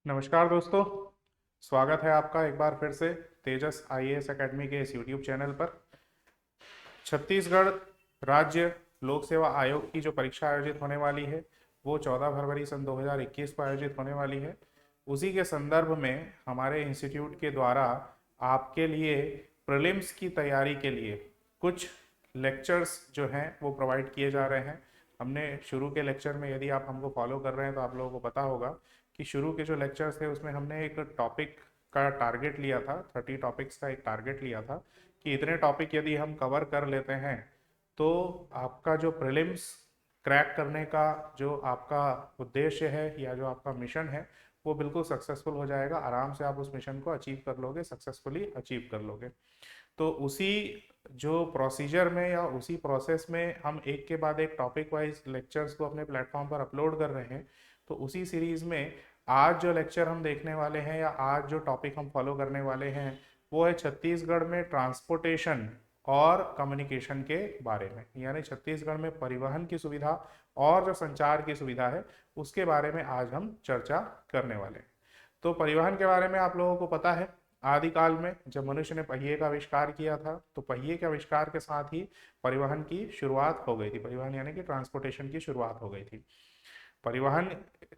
नमस्कार दोस्तों। स्वागत है आपका एक बार फिर से तेजस आईएएस एकेडमी के इस यूट्यूब चैनल पर। छत्तीसगढ़ राज्य लोक सेवा आयोग की जो परीक्षा आयोजित होने वाली है वो 14 फरवरी सन 2021 को आयोजित होने वाली है। उसी के संदर्भ में हमारे इंस्टीट्यूट के द्वारा आपके लिए प्रीलिम्स की तैयारी के लिए कुछ लेक्चर्स जो हैं वो प्रोवाइड किए जा रहे हैं। हमने शुरू के लेक्चर में, यदि आप हमको फॉलो कर रहे हैं तो आप लोगों को पता होगा कि शुरू के जो लेक्चर्स थे उसमें हमने एक टॉपिक का टारगेट लिया था, 30 टॉपिक्स का एक टारगेट लिया था कि इतने टॉपिक यदि हम कवर कर लेते हैं तो आपका जो प्रीलिम्स क्रैक करने का जो आपका उद्देश्य है या जो आपका मिशन है वो बिल्कुल सक्सेसफुल हो जाएगा। आराम से आप उस मिशन को अचीव कर लोगे, सक्सेसफुली अचीव कर लोगे। तो उसी जो प्रोसीजर में या उसी प्रोसेस में हम एक के बाद एक टॉपिक वाइज लेक्चर्स को अपने प्लेटफॉर्म पर अपलोड कर रहे हैं। तो उसी सीरीज में आज जो लेक्चर हम देखने वाले हैं या आज जो टॉपिक हम फॉलो करने वाले हैं वो है छत्तीसगढ़ में ट्रांसपोर्टेशन और कम्युनिकेशन के बारे में। यानी छत्तीसगढ़ में परिवहन की सुविधा और जो संचार की सुविधा है उसके बारे में आज हम चर्चा करने वाले हैं। तो परिवहन के बारे में आप लोगों को पता है, आदिकाल में जब मनुष्य ने पहिए का आविष्कार किया था तो पहिए के आविष्कार के साथ ही परिवहन की शुरुआत हो गई थी। परिवहन यानी कि ट्रांसपोर्टेशन की शुरुआत हो गई थी। परिवहन,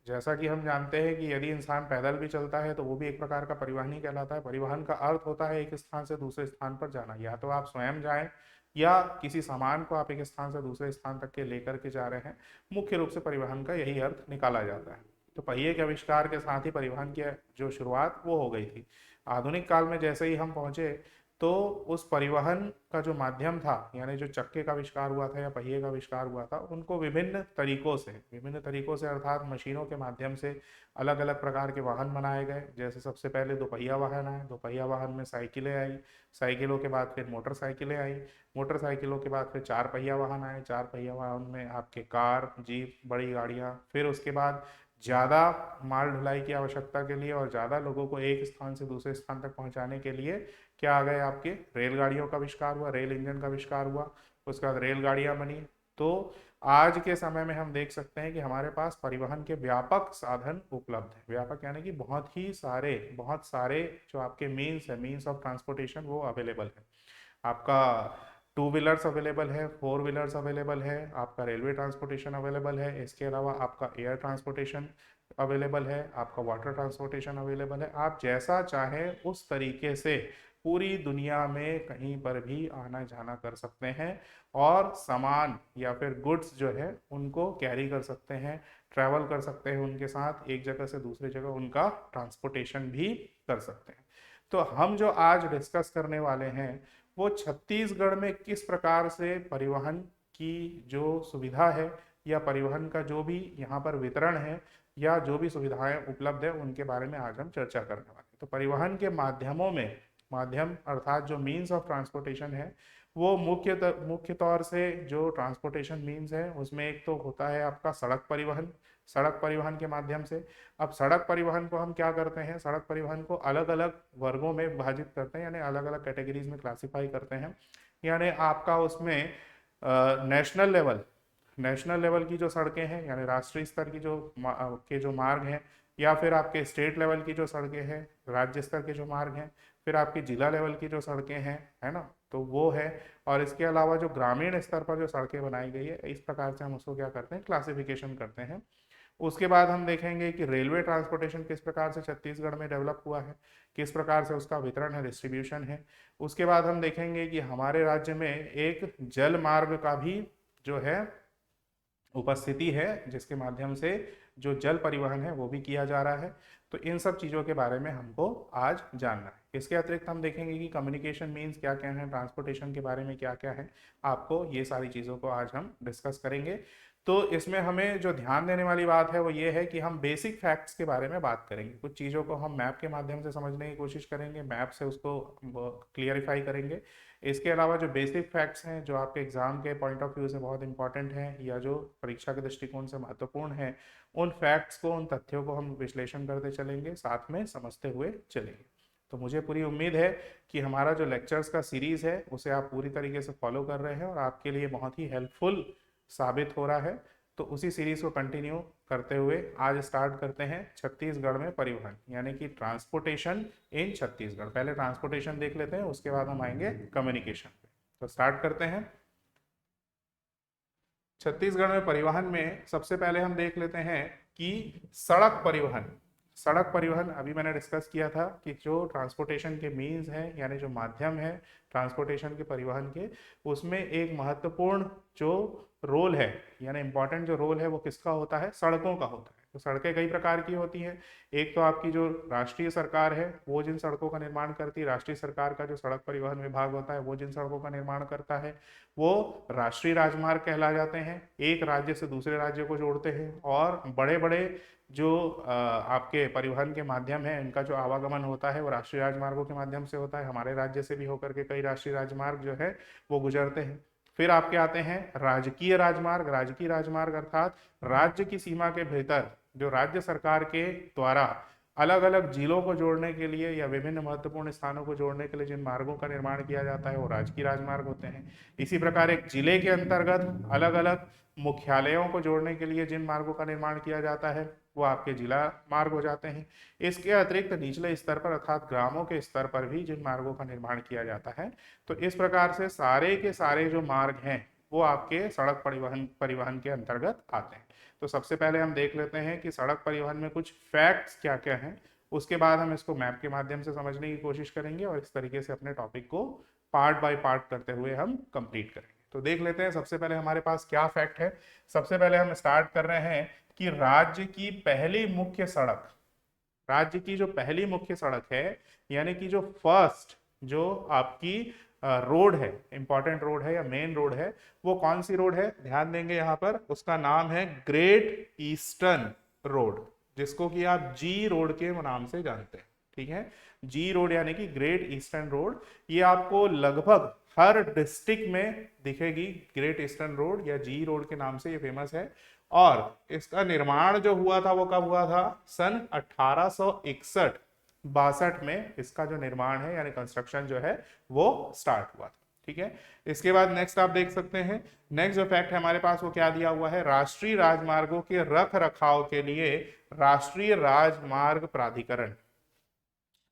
जैसा कि हम जानते हैं कि यदि इंसान पैदल भी चलता है तो वो भी एक प्रकार का परिवहन ही कहलाता है। परिवहन का अर्थ होता है एक स्थान से दूसरे स्थान पर जाना, या तो आप स्वयं जाएं या किसी सामान को आप एक स्थान से दूसरे स्थान तक के लेकर के जा रहे हैं। मुख्य रूप से परिवहन का यही अर्थ निकाला जाता है। तो पहिए के आविष्कार के साथ ही परिवहन की जो शुरुआत वो हो गई थी। आधुनिक काल में जैसे ही हम पहुंचे तो उस परिवहन का जो माध्यम था, यानी जो चक्के का आविष्कार हुआ था या पहिए का आविष्कार हुआ था, उनको विभिन्न तरीकों से अर्थात मशीनों के माध्यम से अलग अलग प्रकार के वाहन बनाए गए। जैसे सबसे पहले दोपहिया वाहन आए, दोपहिया वाहन में साइकिलें आई, साइकिलों के बाद फिर मोटरसाइकिलें आई, मोटरसाइकिलों के बाद फिर चार पहिया वाहन आए, चार पहिया वाहन में आपके कार, जीप, बड़ी गाड़ियाँ। फिर उसके बाद ज़्यादा माल ढुलाई की आवश्यकता के लिए और ज़्यादा लोगों को एक स्थान से दूसरे स्थान तक पहुंचाने के लिए क्या आ गए, आपके रेलगाड़ियों का आविष्कार हुआ, रेल इंजन का आविष्कार हुआ। उसके बाद रेलगाड़ियां बनी। तो आज के समय में हम देख सकते हैं कि हमारे पास परिवहन के व्यापक साधन उपलब्ध है। व्यापक यानी कि बहुत सारे जो आपके मीन्स है, मीन्स ऑफ ट्रांसपोर्टेशन वो अवेलेबल है। आपका टू व्हीलर्स अवेलेबल है, फोर व्हीलर्स अवेलेबल है, आपका रेलवे ट्रांसपोर्टेशन अवेलेबल है, इसके अलावा आपका एयर ट्रांसपोर्टेशन अवेलेबल है, आपका वाटर ट्रांसपोर्टेशन अवेलेबल है। आप जैसा चाहें उस तरीके से पूरी दुनिया में कहीं पर भी आना जाना कर सकते हैं और सामान या फिर गुड्स जो है उनको कैरी कर सकते हैं, ट्रैवल कर सकते हैं, उनके साथ एक जगह से दूसरी जगह उनका ट्रांसपोर्टेशन भी कर सकते हैं। तो हम जो आज डिस्कस करने वाले हैं वो छत्तीसगढ़ में किस प्रकार से परिवहन की जो सुविधा है या परिवहन का जो भी यहाँ पर वितरण है या जो भी सुविधाएं उपलब्ध है उनके बारे में आज हम चर्चा करने वाले हैं। तो परिवहन के माध्यमों में, माध्यम अर्थात जो मीन्स ऑफ ट्रांसपोर्टेशन है वो मुख्य तौर से जो ट्रांसपोर्टेशन मीन्स है उसमें एक तो होता है आपका सड़क परिवहन। सड़क परिवहन के माध्यम से, अब सड़क परिवहन को हम क्या करते हैं, सड़क परिवहन को अलग अलग वर्गों में विभाजित करते हैं, यानी अलग अलग कैटेगरीज में क्लासिफाई करते हैं। यानी आपका उसमें नेशनल लेवल की जो सड़कें हैं यानी राष्ट्रीय स्तर की के जो मार्ग हैं, या फिर आपके स्टेट लेवल की जो सड़कें हैं, राज्य स्तर के जो मार्ग हैं, फिर आपकी जिला लेवल की जो सड़कें हैं, है ना, तो वो है। और इसके अलावा जो ग्रामीण स्तर पर जो सड़कें बनाई गई है, इस प्रकार से हम उसको क्या करते हैं, क्लासिफिकेशन करते हैं। उसके बाद हम देखेंगे कि रेलवे ट्रांसपोर्टेशन किस प्रकार से छत्तीसगढ़ में डेवलप हुआ है, किस प्रकार से उसका वितरण है, डिस्ट्रीब्यूशन है। उसके बाद हम देखेंगे कि हमारे राज्य में एक जल मार्ग का भी जो है उपस्थिति है, जिसके माध्यम से जो जल परिवहन है वो भी किया जा रहा है। तो इन सब चीज़ों के बारे में हमको आज जानना है। इसके अतिरिक्त हम देखेंगे कि कम्युनिकेशन मीन्स क्या क्या है, ट्रांसपोर्टेशन के बारे में क्या क्या है, आपको ये सारी चीज़ों को आज हम डिस्कस करेंगे। तो इसमें हमें जो ध्यान देने वाली बात है वो ये है कि हम बेसिक फैक्ट्स के बारे में बात करेंगे। कुछ चीज़ों को हम मैप के माध्यम से समझने की कोशिश करेंगे, मैप से उसको क्लियरिफाई करेंगे। इसके अलावा जो बेसिक फैक्ट्स हैं जो आपके एग्जाम के पॉइंट ऑफ व्यू से बहुत इंपॉर्टेंट हैं या जो परीक्षा के दृष्टिकोण से महत्वपूर्ण है, उन फैक्ट्स को, उन तथ्यों को हम विश्लेषण करते चलेंगे, साथ में समझते हुए चलेंगे। तो मुझे पूरी उम्मीद है कि हमारा जो लेक्चर्स का सीरीज है उसे आप पूरी तरीके से फॉलो कर रहे हैं और आपके लिए बहुत ही हेल्पफुल साबित हो रहा है। तो उसी सीरीज को कंटिन्यू करते हुए आज स्टार्ट करते हैं छत्तीसगढ़ में परिवहन यानी कि ट्रांसपोर्टेशन इन छत्तीसगढ़। पहले ट्रांसपोर्टेशन देख लेते हैं, उसके बाद हम आएंगे कम्युनिकेशन पे। तो स्टार्ट करते हैं। छत्तीसगढ़ में परिवहन में सबसे पहले हम देख लेते हैं कि सड़क परिवहन। सड़क परिवहन अभी मैंने डिस्कस किया था कि जो ट्रांसपोर्टेशन के मीन्स हैं यानी जो माध्यम है ट्रांसपोर्टेशन के परिवहन के, उसमें एक महत्वपूर्ण जो रोल है यानी इंपॉर्टेंट जो रोल है वो किसका होता है, सड़कों का होता है। तो सड़कें कई प्रकार की होती हैं। एक तो आपकी जो राष्ट्रीय सरकार है वो जिन सड़कों का निर्माण करती है, राष्ट्रीय सरकार का जो सड़क परिवहन विभाग होता है वो जिन सड़कों का निर्माण करता है वो राष्ट्रीय राजमार्ग कहला जाते हैं, एक राज्य से दूसरे राज्य को जोड़ते हैं। और बड़े बड़े जो आपके परिवहन के माध्यम है इनका जो आवागमन होता है वो राष्ट्रीय राजमार्गों के माध्यम से होता है। हमारे राज्य से भी होकर के कई राष्ट्रीय राजमार्ग जो है वो गुजरते हैं। फिर आपके आते हैं राजकीय राजमार्ग। राजकीय राजमार्ग अर्थात राज्य की सीमा के भीतर जो राज्य सरकार के द्वारा अलग अलग जिलों को जोड़ने के लिए या विभिन्न महत्वपूर्ण स्थानों को जोड़ने के लिए जिन मार्गों का निर्माण किया जाता है वो राजकीय राजमार्ग होते हैं। इसी प्रकार एक जिले के अंतर्गत अलग अलग मुख्यालयों को जोड़ने के लिए जिन मार्गों का निर्माण किया जाता है वो आपके जिला मार्ग हो जाते हैं। इसके अतिरिक्त निचले स्तर पर अर्थात ग्रामों के स्तर पर भी जिन मार्गों का निर्माण किया जाता है, तो इस प्रकार से सारे के सारे जो मार्ग हैं वो आपके सड़क परिवहन के अंतर्गत आते हैं। तो सबसे पहले हम देख लेते हैं कि सड़क परिवहन में कुछ फैक्ट्स क्या क्या हैं, उसके बाद हम इसको मैप के माध्यम से समझने की कोशिश करेंगे और इस तरीके से अपने टॉपिक को पार्ट बाय पार्ट करते हुए हम कंप्लीट करेंगे। तो देख लेते हैं सबसे पहले हमारे पास क्या फैक्ट है। सबसे पहले हम स्टार्ट कर रहे हैं कि राज्य की पहली मुख्य सड़क, राज्य की जो पहली मुख्य सड़क है यानी कि जो फर्स्ट जो आपकी रोड है, इंपॉर्टेंट रोड है या मेन रोड है, वो कौन सी रोड है, ध्यान देंगे यहाँ पर, उसका नाम है ग्रेट ईस्टर्न रोड, जिसको कि आप जी रोड के नाम से जानते हैं। ठीक है, जी रोड यानी कि ग्रेट ईस्टर्न रोड। ये आपको लगभग हर डिस्ट्रिक्ट में दिखेगी, ग्रेट ईस्टर्न रोड या जी रोड के नाम से ये फेमस है। और इसका निर्माण जो हुआ था वो कब हुआ था, सन 1861-62 में इसका जो निर्माण है यानी कंस्ट्रक्शन जो है वो स्टार्ट हुआ था। ठीक है, इसके बाद नेक्स्ट आप देख सकते हैं, नेक्स्ट जो फैक्ट है हमारे पास वो क्या दिया हुआ है, राष्ट्रीय राजमार्गों के रख रखाव के लिए राष्ट्रीय राजमार्ग प्राधिकरण,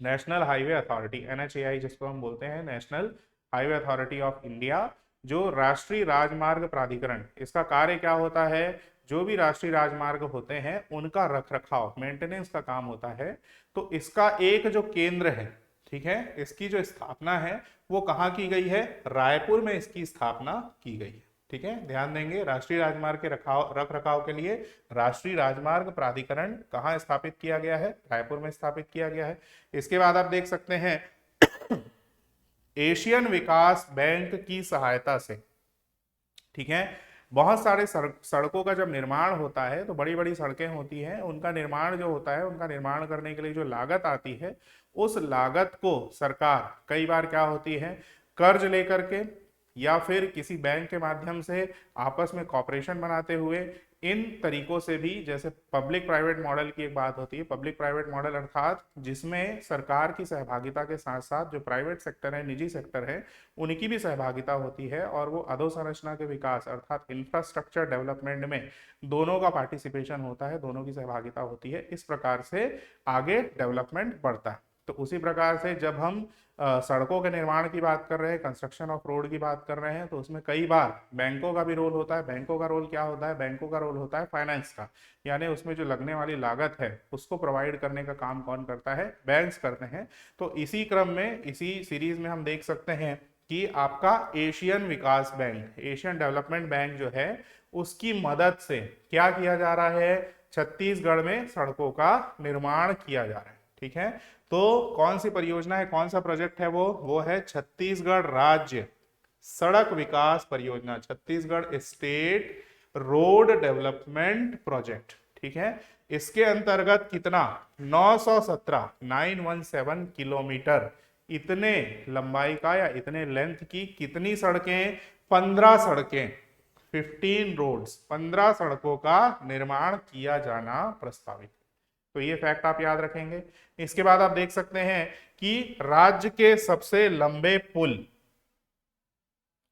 नेशनल हाईवे अथॉरिटी, NHAI जिसको हम बोलते हैं, national highway authority of India, जो राष्ट्रीय राजमार्ग प्राधिकरण, इसका कार्य क्या होता है, जो भी राष्ट्रीय राजमार्ग होते हैं उनका रखरखाव, मेंटेनेंस का काम होता है। तो इसका एक जो केंद्र है, ठीक है, इसकी जो स्थापना है वो कहाँ की गई है, रायपुर में इसकी स्थापना की गई है। ठीक है, ध्यान देंगे, राष्ट्रीय राजमार्ग के रख रखाव के लिए राष्ट्रीय राजमार्ग प्राधिकरण कहाँ स्थापित किया गया है, रायपुर में स्थापित किया गया है। इसके बाद आप देख सकते हैं एशियन विकास बैंक की सहायता से, ठीक है, बहुत सारे सड़कों का जब निर्माण होता है तो बड़ी बड़ी सड़कें होती हैं, उनका निर्माण जो होता है, उनका निर्माण करने के लिए जो लागत आती है, उस लागत को सरकार कई बार क्या होती है, कर्ज लेकर के या फिर किसी बैंक के माध्यम से आपस में कॉपरेशन बनाते हुए, इन तरीकों से भी, जैसे पब्लिक प्राइवेट मॉडल की एक बात होती है, पब्लिक प्राइवेट मॉडल अर्थात जिसमें सरकार की सहभागिता के साथ साथ जो प्राइवेट सेक्टर है, निजी सेक्टर है, उनकी भी सहभागिता होती है और वो अधोसंरचना के विकास अर्थात इंफ्रास्ट्रक्चर डेवलपमेंट में दोनों का पार्टिसिपेशन होता है, दोनों की सहभागिता होती है। इस प्रकार से आगे डेवलपमेंट बढ़ता है। तो उसी प्रकार से जब हम सड़कों के निर्माण की बात कर रहे हैं, कंस्ट्रक्शन ऑफ रोड की बात कर रहे हैं, तो उसमें कई बार बैंकों का भी रोल होता है। बैंकों का रोल क्या होता है, बैंकों का रोल होता है फाइनेंस का, यानी उसमें जो लगने वाली लागत है उसको प्रोवाइड करने का काम कौन करता है, बैंक्स करते हैं। तो इसी क्रम में, इसी सीरीज में हम देख सकते हैं कि आपका एशियन विकास बैंक, एशियन डेवलपमेंट बैंक जो है, उसकी मदद से क्या किया जा रहा है, छत्तीसगढ़ में सड़कों का निर्माण किया जा रहा है। ठीक है, तो कौन सी परियोजना है, कौन सा प्रोजेक्ट है, वो है छत्तीसगढ़ राज्य सड़क विकास परियोजना, Chhattisgarh state road development project. ठीक है, इसके अंतर्गत कितना, 917 किलोमीटर, इतने लंबाई का या इतने लेंथ की कितनी सड़कें, 15 सड़कें, 15 रोड्स, 15 सड़कों का निर्माण किया जाना प्रस्तावित। तो ये फैक्ट आप याद रखेंगे। इसके बाद आप देख सकते हैं कि राज्य के सबसे लंबे पुल,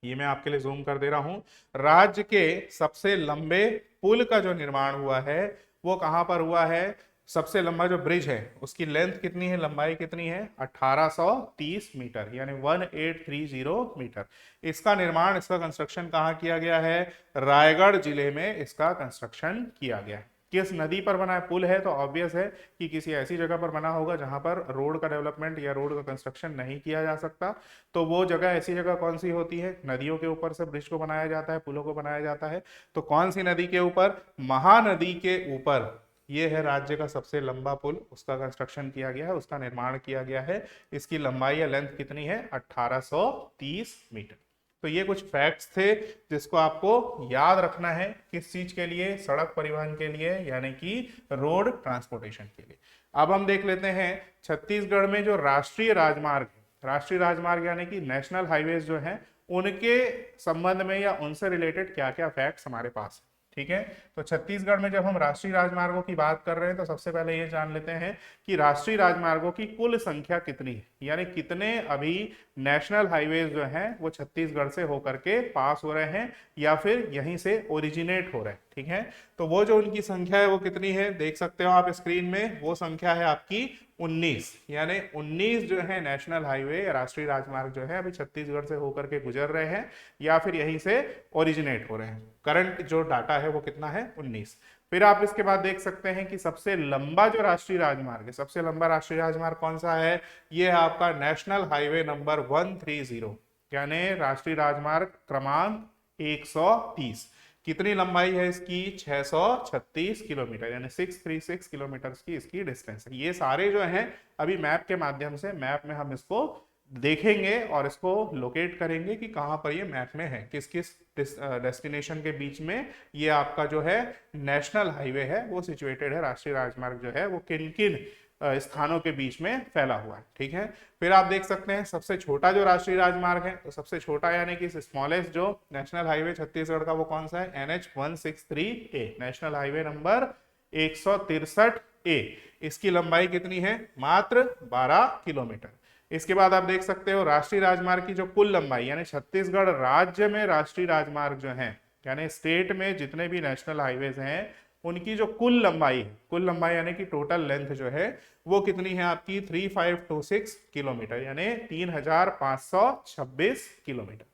ये मैं आपके लिए जूम कर दे रहा हूं, राज्य के सबसे लंबे पुल का जो निर्माण हुआ है वो कहाँ पर हुआ है? सबसे लंबा जो ब्रिज है उसकी लेंथ कितनी है, लंबाई कितनी है? 1830 मीटर, यानी 1830 मीटर। इसका निर्माण, इसका कंस्ट्रक्शन कहाँ किया गया है? रायगढ़ जिले में इसका कंस्ट्रक्शन किया गया है। किस नदी पर बना है? पुल है तो ऑब्वियस है कि किसी ऐसी जगह पर बना होगा जहां पर रोड का डेवलपमेंट या रोड का कंस्ट्रक्शन नहीं किया जा सकता। तो वो जगह, ऐसी जगह कौन सी होती है? नदियों के ऊपर से ब्रिज को बनाया जाता है, पुलों को बनाया जाता है। तो कौन सी नदी के ऊपर? महानदी के ऊपर। ये है राज्य का सबसे लंबा पुल, उसका कंस्ट्रक्शन किया गया है, उसका निर्माण किया गया है। इसकी लंबाई या लेंथ कितनी है? 1830 मीटर। तो ये कुछ फैक्ट्स थे जिसको आपको याद रखना है। किस चीज के लिए? सड़क परिवहन के लिए, यानी कि रोड ट्रांसपोर्टेशन के लिए। अब हम देख लेते हैं छत्तीसगढ़ में जो राष्ट्रीय राजमार्ग, राष्ट्रीय राजमार्ग यानी कि नेशनल हाईवेज जो हैं, उनके संबंध में या उनसे रिलेटेड क्या क्या फैक्ट्स हमारे पास है। ठीक है, तो छत्तीसगढ़ में जब हम राष्ट्रीय राजमार्गों की बात कर रहे हैं तो सबसे पहले ये जान लेते हैं कि राष्ट्रीय राजमार्गों की कुल संख्या कितनी है, यानी कितने अभी नेशनल हाईवेज जो हैं वो छत्तीसगढ़ से होकर के पास हो रहे हैं या फिर यहीं से ओरिजिनेट हो रहे हैं। ठीक है, तो वो जो उनकी संख्या है वो कितनी है, देख सकते हो आप स्क्रीन में। वो संख्या है आपकी 19, यानी 19 जो है नेशनल हाईवे, राष्ट्रीय राजमार्ग जो है अभी छत्तीसगढ़ से होकर के गुजर रहे हैं या फिर यहीं से ओरिजिनेट हो रहे हैं। करंट जो डाटा है वो कितना है? 19। फिर आप इसके बाद देख सकते हैं कि सबसे लंबा जो राष्ट्रीय राजमार्ग है, सबसे लंबा राष्ट्रीय राजमार्ग कौन सा है? ये है आपका नेशनल हाईवे नंबर 130, यानी राष्ट्रीय राजमार्ग क्रमांक 130। कितनी लंबाई है इसकी? 636 किलोमीटर, यानी 636 किलोमीटर की इसकी डिस्टेंस है। ये सारे जो हैं अभी मैप के माध्यम से, मैप में हम इसको देखेंगे और इसको लोकेट करेंगे कि कहाँ पर ये मैप में है, किस किस डेस्टिनेशन के बीच में ये आपका जो है नेशनल हाईवे है वो सिचुएटेड है, राष्ट्रीय राजमार्ग जो है वो किन किन स्थानों के बीच में फैला हुआ है। ठीक है, फिर आप देख सकते हैं सबसे छोटा जो राष्ट्रीय राजमार्ग है, तो सबसे छोटा यानी कि स्मॉलेस्ट जो नेशनल हाईवे छत्तीसगढ़ का वो कौन सा है? NH163A, national highway number 163A। इसकी लंबाई कितनी है? मात्र 12 किलोमीटर। इसके बाद आप देख सकते हो राष्ट्रीय राजमार्ग की जो कुल लंबाई, यानी छत्तीसगढ़ राज्य में राष्ट्रीय राजमार्ग जो है, यानी स्टेट में जितने भी नेशनल हाईवेज हैं उनकी जो कुल लंबाई है, कुल लंबाई यानी कि टोटल लेंथ जो है वो कितनी है आपकी? 3526 किलोमीटर, यानी 3526 किलोमीटर।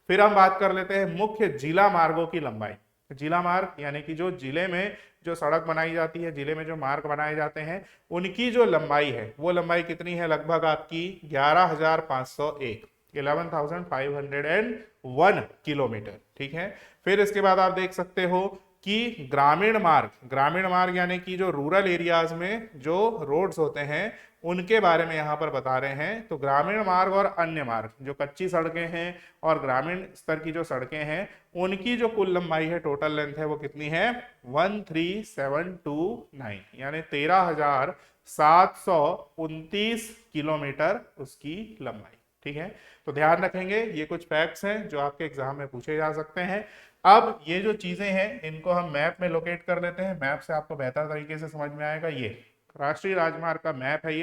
फिर हम बात कर लेते हैं मुख्य जिला मार्गों की लंबाई। जिला मार्ग यानी कि जो जिले में जो सड़क बनाई जाती है, जिले में जो मार्ग बनाए जाते हैं, उनकी जो लंबाई है वो लंबाई कितनी है? लगभग आपकी 11,501, 11,501 किलोमीटर। ठीक है, फिर इसके बाद आप देख सकते हो कि ग्रामीण मार्ग यानी कि जो रूरल एरियाज में जो रोड्स होते हैं उनके बारे में यहाँ पर बता रहे हैं। तो ग्रामीण मार्ग और अन्य मार्ग, जो कच्ची सड़कें हैं और ग्रामीण स्तर की जो सड़कें हैं, उनकी जो कुल लंबाई है, टोटल लेंथ है, वो कितनी है? 13729, यानी 13,729 किलोमीटर उसकी लंबाई। ठीक है, तो ध्यान रखेंगे, ये कुछ फैक्ट्स हैं जो आपके एग्जाम में पूछे जा सकते हैं। अब ये जो चीजें हैं इनको हम मैप में लोकेट कर लेते हैं, मैप से आपको बेहतर तरीके से समझ में आएगा। ये राष्ट्रीय राजमार्ग का मैप है,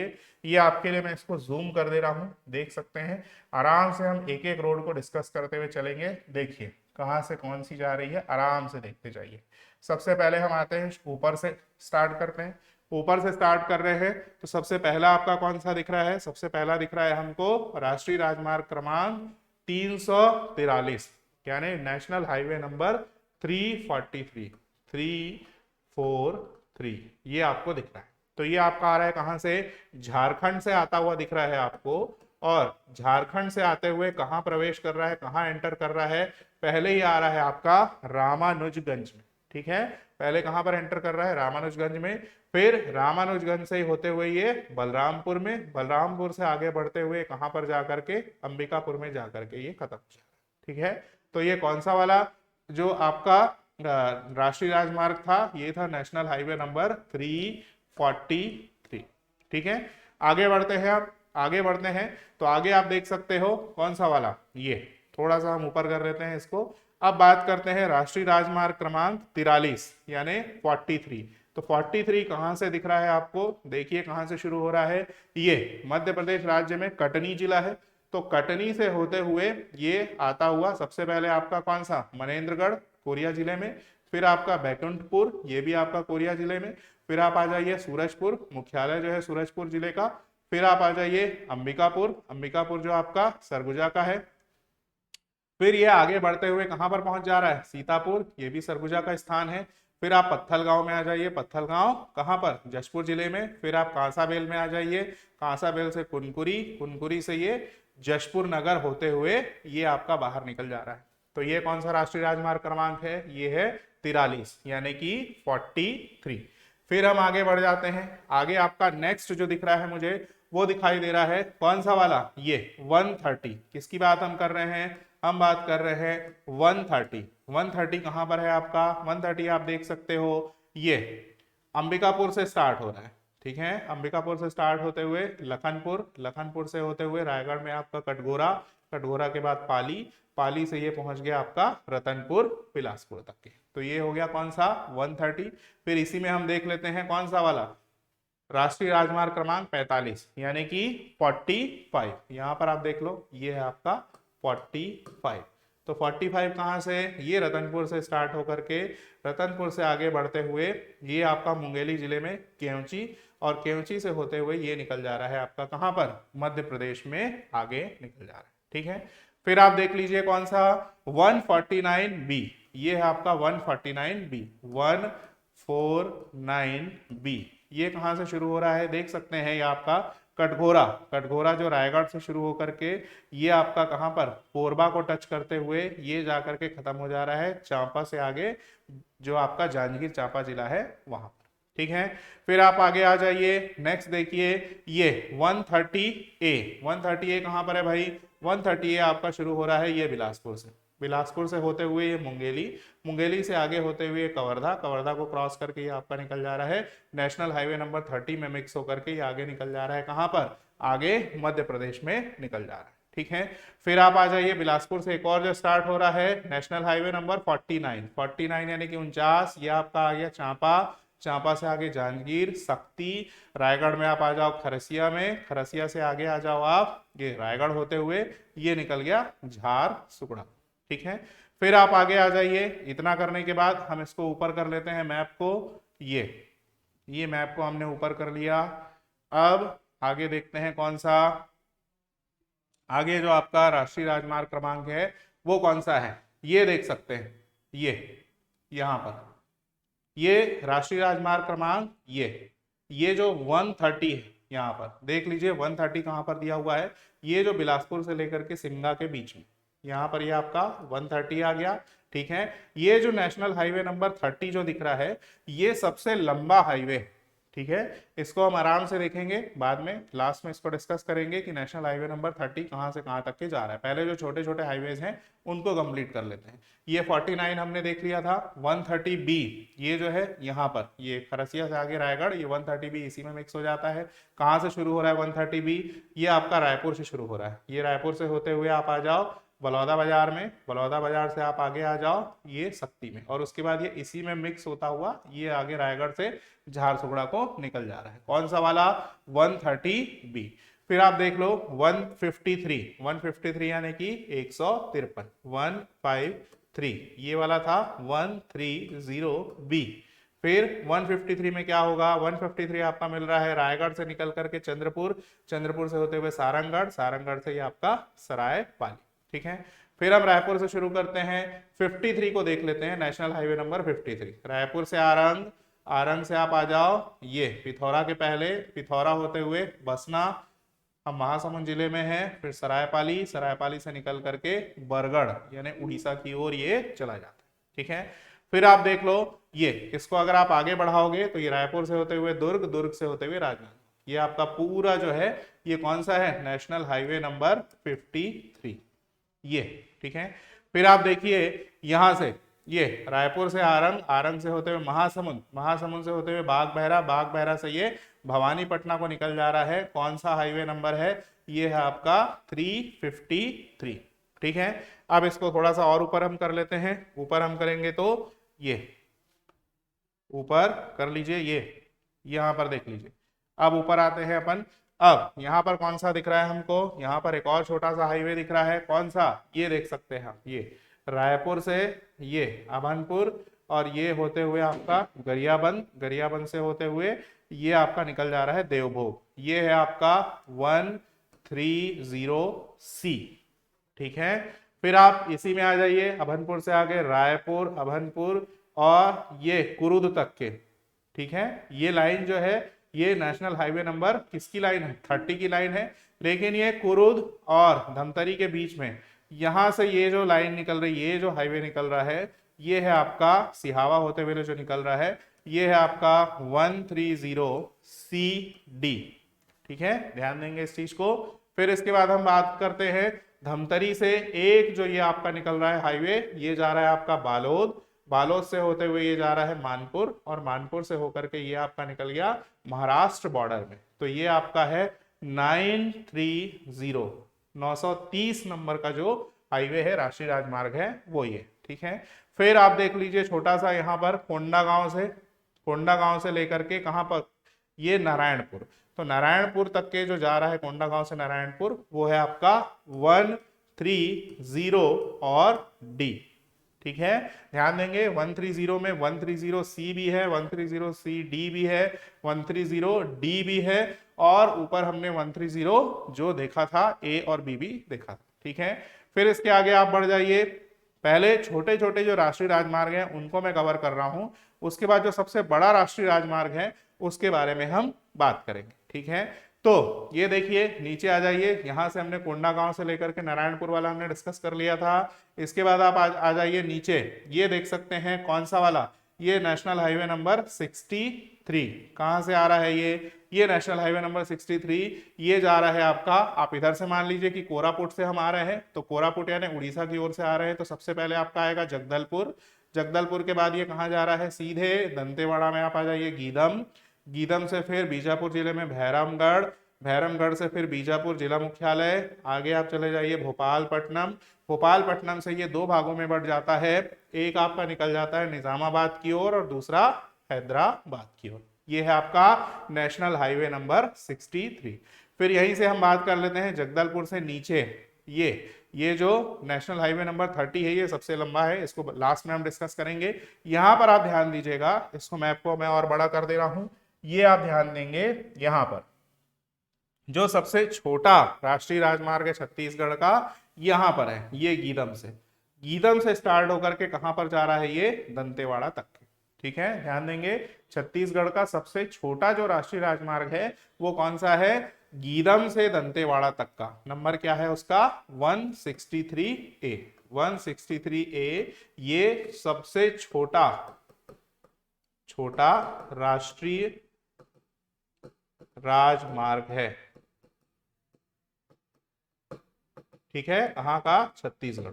ये आपके लिए मैं इसको जूम कर दे रहा हूँ, देख सकते हैं। आराम से हम एक एक रोड को डिस्कस करते हुए चलेंगे। देखिए कहाँ से कौन सी जा रही है, आराम से देखते जाइए। सबसे पहले हम आते हैं ऊपर से स्टार्ट करते हैं। ऊपर से स्टार्ट कर रहे हैं तो सबसे पहला आपका कौन सा दिख रहा है? सबसे पहला दिख रहा है हमको राष्ट्रीय राजमार्ग क्रमांक 343, यानी नेशनल हाईवे नंबर 343, ये आपको दिख रहा है। तो ये आपका आ रहा है कहां से? झारखंड से आता हुआ दिख रहा है आपको। और झारखंड से आते हुए कहां प्रवेश कर रहा है, कहां एंटर कर रहा है? पहले ही आ रहा है आपका रामानुजगंज में। ठीक है, पहले कहां पर एंटर कर रहा है? रामानुजगंज में। फिर रामानुजगंज से होते हुए ये बलरामपुर में, बलरामपुर से आगे बढ़ते हुए कहां पर जाकर के? अंबिकापुर में जाकर के ये खत्म हो जाएगा। ठीक है, तो ये कौन सा वाला जो आपका राष्ट्रीय राजमार्ग था? ये था नेशनल हाईवे नंबर 343। ठीक है, आगे बढ़ते हैं। आप आगे बढ़ते हैं तो आगे आप देख सकते हो कौन सा वाला, ये थोड़ा सा हम ऊपर कर लेते हैं इसको। अब बात करते हैं राष्ट्रीय राजमार्ग क्रमांक 43, यानी 43। तो 43 कहां से दिख रहा है आपको? देखिए कहां से शुरू हो रहा है। ये मध्य प्रदेश राज्य में कटनी जिला है, तो कटनी से होते हुए ये आता हुआ सबसे पहले आपका कौन सा? मनेन्द्रगढ़, कोरिया जिले में। फिर आपका बैकुंठपुर, ये भी आपका कोरिया जिले में। फिर आप आ जाइए सूरजपुर, मुख्यालय जो है सूरजपुर जिले का। फिर आप आ जाइए अंबिकापुर, अंबिकापुर जो आपका सरगुजा का है। फिर ये आगे बढ़ते हुए कहां पर पहुंच जा रहा है, सीतापुर, ये भी सरगुजा का स्थान है। फिर आप पत्थलगांव में आ जाइए, पत्थलगांव कहां पर, जशपुर जिले में। फिर आप कांसाबेल में आ जाइए, कांसाबेल से कुनकुरी, कुनकुरी से ये जशपुर नगर होते हुए ये आपका बाहर निकल जा रहा है। तो ये कौन सा राष्ट्रीय राजमार्ग क्रमांक है, ये है 43 यानी कि 43। फिर हम आगे बढ़ जाते हैं, आगे आपका नेक्स्ट जो दिख रहा है मुझे वो दिखाई दे रहा है कौन सा वाला, ये 130। किसकी बात हम कर रहे हैं, हम बात कर रहे हैं 130। 130 कहां पर है आपका, 130 आप देख सकते हो ये अंबिकापुर से स्टार्ट हो रहा है, ठीक है। अंबिकापुर से स्टार्ट होते हुए लखनपुर, लखनपुर से होते हुए रायगढ़ में आपका कटघोरा, कटघोरा के बाद पाली, पाली से ये पहुंच गया आपका रतनपुर बिलासपुर तक के। तो ये हो गया कौन सा 130। फिर इसी में हम देख लेते हैं कौन सा वाला, राष्ट्रीय राजमार्ग क्रमांक 45 यानी कि 45। यहां पर आप देख लो ये है आपका 45। तो 45 कहां से, ये रतनपुर से स्टार्ट होकर के रतनपुर से आगे बढ़ते हुए ये आपका मुंगेली जिले में केवची, और केवची से होते हुए ये निकल जा रहा है आपका कहां पर, मध्य प्रदेश में आगे निकल जा रहा है, ठीक है। फिर आप देख लीजिए कौन सा 149B, ये है आपका 149B, 149B। ये कहां से शुरू हो रहा है, देख सकते हैं ये आपका कटघोरा, कटघोरा जो रायगढ़ से शुरू होकर के ये आपका कहां पर, कोरबा को टच करते हुए ये जाकर के खत्म हो जा रहा है चांपा से आगे, जो आपका जांजगीर चांपा जिला है वहां पर, ठीक है। फिर आप आगे आ जाइए, नेक्स्ट देखिए ये 130A, 130A कहां पर है भाई, 130A आपका शुरू हो रहा है ये बिलासपुर से, बिलासपुर से होते हुए ये मुंगेली, मुंगेली से आगे होते हुए कवर्धा, कवर्धा को क्रॉस करके ये आपका निकल जा रहा है नेशनल हाईवे नंबर 30 में मिक्स होकर के ये आगे निकल जा रहा है कहां पर, आगे मध्य प्रदेश में निकल जा रहा है, ठीक है। फिर आप आ जाइए बिलासपुर से एक और जो स्टार्ट हो रहा है नेशनल हाईवे नंबर 49, 49 यानी कि 49, ये आपका आ गया चांपा, चांपा से आगे जांजगीर, शक्ति, रायगढ़ में आप आ जाओ खरसिया में, खरसिया से आगे आ जाओ आप ये रायगढ़ होते हुए ये निकल गया झारसुगुड़ा, ठीक है। फिर आप आगे आ जाइए, इतना करने के बाद हम इसको ऊपर कर लेते हैं मैप को, ये मैप को हमने ऊपर कर लिया। अब आगे देखते हैं कौन सा, आगे जो आपका राष्ट्रीय राजमार्ग क्रमांक है वो कौन सा है, ये देख सकते हैं ये यहां पर, ये राष्ट्रीय राजमार्ग क्रमांक ये जो 130 है यहाँ पर देख लीजिए 130 कहां पर दिया हुआ है, ये जो बिलासपुर से लेकर के सिमगा के बीच में यहाँ पर ये आपका 130 आ गया, ठीक है। ये जो नेशनल हाईवे नंबर 30 जो दिख रहा है ये सबसे लंबा हाईवे है, ठीक है। इसको हम आराम से देखेंगे, बाद में लास्ट में इसको डिस्कस करेंगे कि नेशनल हाईवे नंबर 30 कहां से कहां तक के जा रहा है। पहले जो छोटे छोटे हाईवेज हैं उनको कंप्लीट कर लेते हैं। ये 49 हमने देख लिया था, 130B ये जो है यहाँ पर ये खरसिया से आगे रायगढ़, ये 130B इसी में मिक्स हो जाता है। कहाँ से शुरू हो रहा है 130B, ये आपका रायपुर से शुरू हो रहा है, ये रायपुर से होते हुए आप आ जाओ बलौदा बाजार में, बलौदा बाजार से आप आगे आ जाओ ये शक्ति में, और उसके बाद ये इसी में मिक्स होता हुआ ये आगे रायगढ़ से झारसुगड़ा को निकल जा रहा है। कौन सा वाला 130B। फिर आप देख लो 153, 153 यानी कि 153, 153 ये वाला था 130B। फिर 153 में क्या होगा, 153 आपका मिल रहा है रायगढ़ से निकल करके चंद्रपुर, चंद्रपुर से होते हुए सारंगगढ़, सारंगगढ़ से ये आपका सरायपाली, ठीक है। फिर हम रायपुर से शुरू करते हैं, 53 को देख लेते हैं, नेशनल हाईवे नंबर 53, रायपुर से आरंग, आरंग से आप आ जाओ ये पिथौरा के पहले, पिथौरा होते हुए बसना, हम महासमुंद जिले में हैं, फिर सरायपाली, सरायपाली से निकल करके बरगढ़ यानी उड़ीसा की ओर ये चला जाता है, ठीक है। फिर आप देख लो ये, इसको अगर आप आगे बढ़ाओगे तो ये रायपुर से होते हुए दुर्ग, दुर्ग से होते हुए राजनांदगांव, ये आपका पूरा जो है ये कौन सा है, नेशनल हाईवे नंबर 53 ये, ठीक है। फिर आप देखिए यहां से ये रायपुर से आरंग, आरंग से होते हुए महासमुंद, महासमुंद से होते हुए बागबहरा, बागबहरा से ये भवानीपटना को निकल जा रहा है। कौन सा हाईवे नंबर है, ये है आपका 353, ठीक है। अब इसको थोड़ा सा और ऊपर हम कर लेते हैं, ऊपर हम करेंगे तो ये ऊपर कर लीजिए, ये यहां पर देख लीजिए। अब ऊपर आते हैं अपन, अब यहाँ पर कौन सा दिख रहा है हमको, यहाँ पर एक और छोटा सा हाईवे दिख रहा है, कौन सा, ये देख सकते हैं आप, ये रायपुर से ये अभनपुर, और ये होते हुए आपका गरियाबंद, गरियाबंद से होते हुए ये आपका निकल जा रहा है देवभोग। ये है आपका 130C। ठीक है, फिर आप इसी में आ जाइए, अभनपुर से आगे रायपुर, अभनपुर और ये कुरुद तक के। ठीक है, ये लाइन जो है ये नेशनल हाईवे नंबर किसकी लाइन है? 30 की लाइन है। लेकिन ये कुरुद और धमतरी के बीच में यहां से ये जो लाइन निकल रही है, ये जो हाईवे निकल रहा है, ये है आपका सिहावा होते हुए जो निकल रहा है, ये है आपका 130CD। ठीक है, ध्यान देंगे इस चीज को। फिर इसके बाद हम बात करते हैं धमतरी से एक जो ये आपका निकल रहा है हाईवे, ये जा रहा है आपका बालोद, बालोद से होते हुए ये जा रहा है मानपुर, और मानपुर से होकर के ये आपका निकल गया महाराष्ट्र बॉर्डर में। तो ये आपका है 930 नंबर का जो हाईवे है, राष्ट्रीय राजमार्ग है, वो ये। ठीक है, फिर आप देख लीजिए छोटा सा यहाँ पर कोंडागांव से लेकर के कहां पर, ये नारायणपुर। तो नारायणपुर तक के जो जा रहा है कोंडागांव से नारायणपुर, वो है आपका 130 और D। ठीक है, ध्यान देंगे 130 में 130C भी है, 130CD भी है, 130D भी है, और ऊपर हमने 130 जो देखा था A और B भी देखा था। ठीक है, फिर इसके आगे आप बढ़ जाइए। पहले छोटे छोटे जो राष्ट्रीय राजमार्ग हैं उनको मैं कवर कर रहा हूं, उसके बाद जो सबसे बड़ा राष्ट्रीय राजमार्ग है उसके बारे में हम बात करेंगे। ठीक है, तो ये देखिए नीचे आ जाइए, यहां से हमने कोंडागांव से लेकर के नारायणपुर वाला हमने डिस्कस कर लिया था। इसके बाद आप आ जाइए नीचे, ये देख सकते हैं कौन सा वाला, ये नेशनल हाईवे नंबर 63। कहां से आ रहा है ये नेशनल हाईवे नंबर 63 ये जा रहा है आपका, आप इधर से मान लीजिए कि कोरापुट से हम आ रहे हैं, तो कोरापुट यानी उड़ीसा की ओर से आ रहे हैं, तो सबसे पहले आपका आएगा जगदलपुर, जगदलपुर के बाद ये कहाँ जा रहा है, सीधे दंतेवाड़ा में आप आ जाइए गीदम, गीदम से फिर बीजापुर जिले में भैरमगढ़, भैरमगढ़ से फिर बीजापुर जिला मुख्यालय, आगे आप चले जाइए भोपालपट्टनम, भोपालपट्टनम से ये दो भागों में बढ़ जाता है, एक आपका निकल जाता है निजामाबाद की ओर और दूसरा हैदराबाद की ओर। ये है आपका नेशनल हाईवे नंबर 63। फिर यहीं से हम बात कर लेते हैं जगदलपुर से नीचे, ये जो नेशनल हाईवे नंबर 30 है, ये सबसे लंबा है, इसको लास्ट में हम डिस्कस करेंगे। यहां पर आप ध्यान दीजिएगा, इसको मैप को मैं और बड़ा कर दे रहा हूं, ये आप ध्यान देंगे यहां पर जो सबसे छोटा राष्ट्रीय राजमार्ग है छत्तीसगढ़ का, यहां पर है, ये गीदम से स्टार्ट होकर के कहां पर जा रहा है, ये दंतेवाड़ा तक। ठीक है, ध्यान देंगे छत्तीसगढ़ का सबसे छोटा जो राष्ट्रीय राजमार्ग है वो कौन सा है, गीदम से दंतेवाड़ा तक का। नंबर क्या है उसका, 163A। 163A ये सबसे छोटा राष्ट्रीय राजमार्ग है। ठीक है, कहां का, छत्तीसगढ़।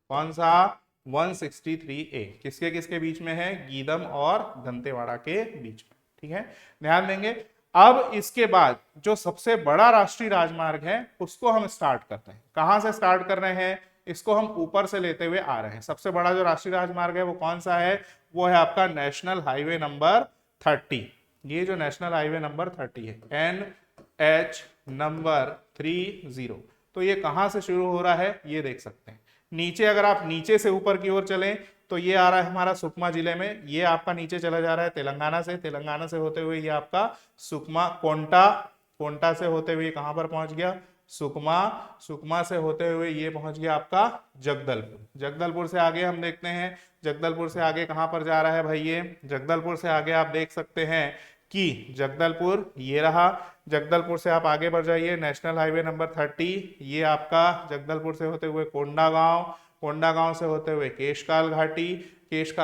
कौन सा, 163A किसके किसके बीच में है, गीदम और दंतेवाड़ा के बीच में। ठीक है, ध्यान देंगे। अब इसके बाद जो सबसे बड़ा राष्ट्रीय राजमार्ग है उसको हम स्टार्ट करते हैं। कहां से स्टार्ट कर रहे हैं, इसको हम ऊपर से लेते हुए आ रहे हैं। सबसे बड़ा जो राष्ट्रीय राजमार्ग है वो कौन सा है, वो है आपका नेशनल हाईवे नंबर 30। ये जो नेशनल हाईवे नंबर 30 है, NH नंबर 30, तो ये कहां से शुरू हो रहा है ये देख सकते हैं। नीचे अगर आप नीचे से ऊपर की ओर चलें तो ये आ रहा है हमारा सुकमा जिले में, ये आपका नीचे चला जा रहा है तेलंगाना से होते हुए ये आपका सुकमा, कोंटा से होते हुए कहां पर पहुंच गया, सुकमा से होते हुए ये पहुंच गया आपका जगदलपुर से आगे हम देखते हैं, जगदलपुर से आगे कहां पर जा रहा है भाई, ये जगदलपुर से आगे आप देख सकते हैं कि जगदलपुर ये रहा, जगदलपुर से आप आगे बढ़ जाइए, नेशनल हाईवे नंबर 30 ये आपका जगदलपुर से होते हुए कोंडागांव से होते हुए केशकाल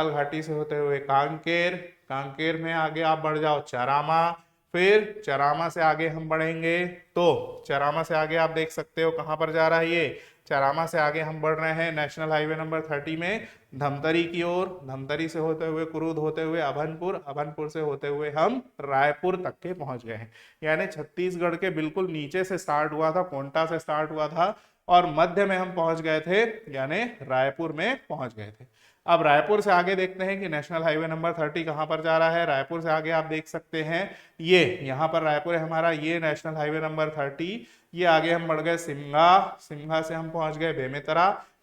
घाटी से होते हुए कांकेर में आगे आप बढ़ जाओ चरामा, फिर चरामा से आगे हम बढ़ेंगे तो चरामा से आगे आप देख सकते हो कहां पर जा रहा है, ये चरामा से आगे हम बढ़ रहे हैं नेशनल हाईवे नंबर 30 में धमतरी की ओर, धमतरी से होते हुए कुरुद होते हुए अभनपुर से होते हुए हम रायपुर तक के पहुंच गए हैं। यानी छत्तीसगढ़ के बिल्कुल नीचे से स्टार्ट हुआ था, कोंटा से स्टार्ट हुआ था और मध्य में हम पहुंच गए थे, यानी रायपुर में पहुंच गए थे। अब रायपुर से आगे देखते हैं कि नेशनल हाईवे नंबर 30 कहां पर जा रहा है। रायपुर से आगे आप देख सकते हैं ये यहाँ पर रायपुर है हमारा, ये नेशनल हाईवे नंबर 30, ये आगे हम बढ़ गए सिमगा से हम पहुंच गए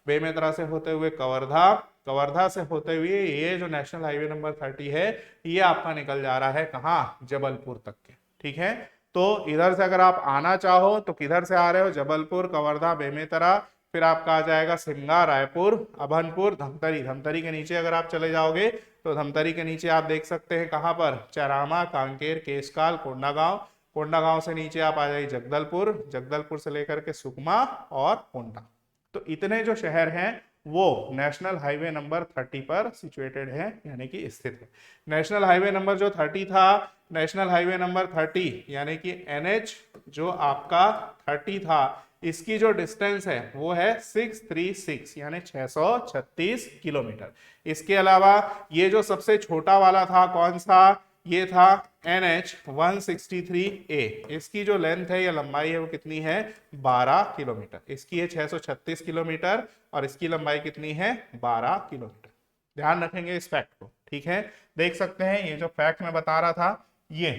बेमेतरा से होते हुए कवर्धा, कवर्धा से होते हुए ये जो नेशनल हाईवे नंबर 30 है ये आपका निकल जा रहा है कहाँ, जबलपुर तक के। ठीक है, तो इधर से अगर आप आना चाहो तो किधर से आ रहे हो, जबलपुर, कवर्धा, बेमेतरा, फिर आपका आ जाएगा सिमगा, रायपुर, अभनपुर, धमतरी। धमतरी के नीचे अगर आप चले जाओगे तो धमतरी के नीचे आप देख सकते हैं कहाँ पर, चरामा, कांकेर, केशकाल, कोंडागांव। कोंडागांव से नीचे आप आ जाइए जगदलपुर, जगदलपुर से लेकर के सुकमा और कोंडा। तो इतने जो शहर हैं वो नेशनल हाईवे नंबर 30 पर सिचुएटेड है, यानी कि स्थित है। नेशनल हाईवे नंबर जो 30 था, नेशनल हाईवे नंबर 30 यानी कि NH जो आपका 30 था, इसकी जो डिस्टेंस है वो है 636 यानी 636 किलोमीटर। इसके अलावा ये जो सबसे छोटा वाला था कौन सा, ये था NH 163A। इसकी जो लेंथ है या लंबाई है वो कितनी है, 12 किलोमीटर। इसकी है 636 किलोमीटर और इसकी लंबाई कितनी है, 12 किलोमीटर। ध्यान रखेंगे इस फैक्ट को। ठीक है, देख सकते हैं ये जो फैक्ट मैं बता रहा था, ये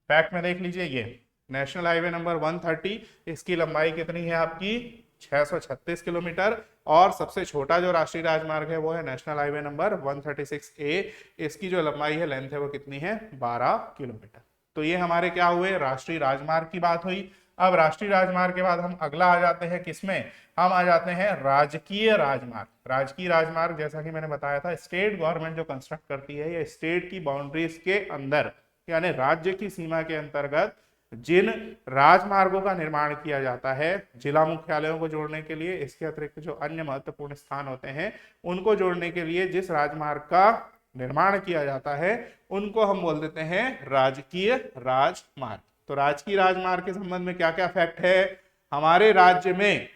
फैक्ट में देख लीजिए, ये नेशनल हाईवे नंबर 130, इसकी लंबाई कितनी है आपकी, 636 किलोमीटर। और सबसे छोटा जो राष्ट्रीय राजमार्ग है वो है नेशनल हाईवे नंबर 136A। इसकी जो लंबाई है, लेंथ है, वो कितनी है, 12 किलोमीटर। तो ये हमारे क्या हुए, राष्ट्रीय राजमार्ग की बात हुई। अब राष्ट्रीय राजमार्ग के बाद हम अगला आ जाते हैं किसमें, हम आ जाते हैं राजकीय राजमार्ग। राजकीय राजमार्ग जैसा कि मैंने बताया था, स्टेट गवर्नमेंट जो कंस्ट्रक्ट करती है, या स्टेट की बाउंड्रीज के अंदर यानी राज्य की सीमा के अंतर्गत जिन राजमार्गों का निर्माण किया जाता है जिला मुख्यालयों को जोड़ने के लिए, इसके अतिरिक्त जो अन्य महत्वपूर्ण स्थान होते हैं उनको जोड़ने के लिए जिस राजमार्ग का निर्माण किया जाता है उनको हम बोल देते हैं राजकीय राजमार्ग। तो राजकीय राजमार्ग के संबंध में क्या क्या फैक्ट है, हमारे राज्य में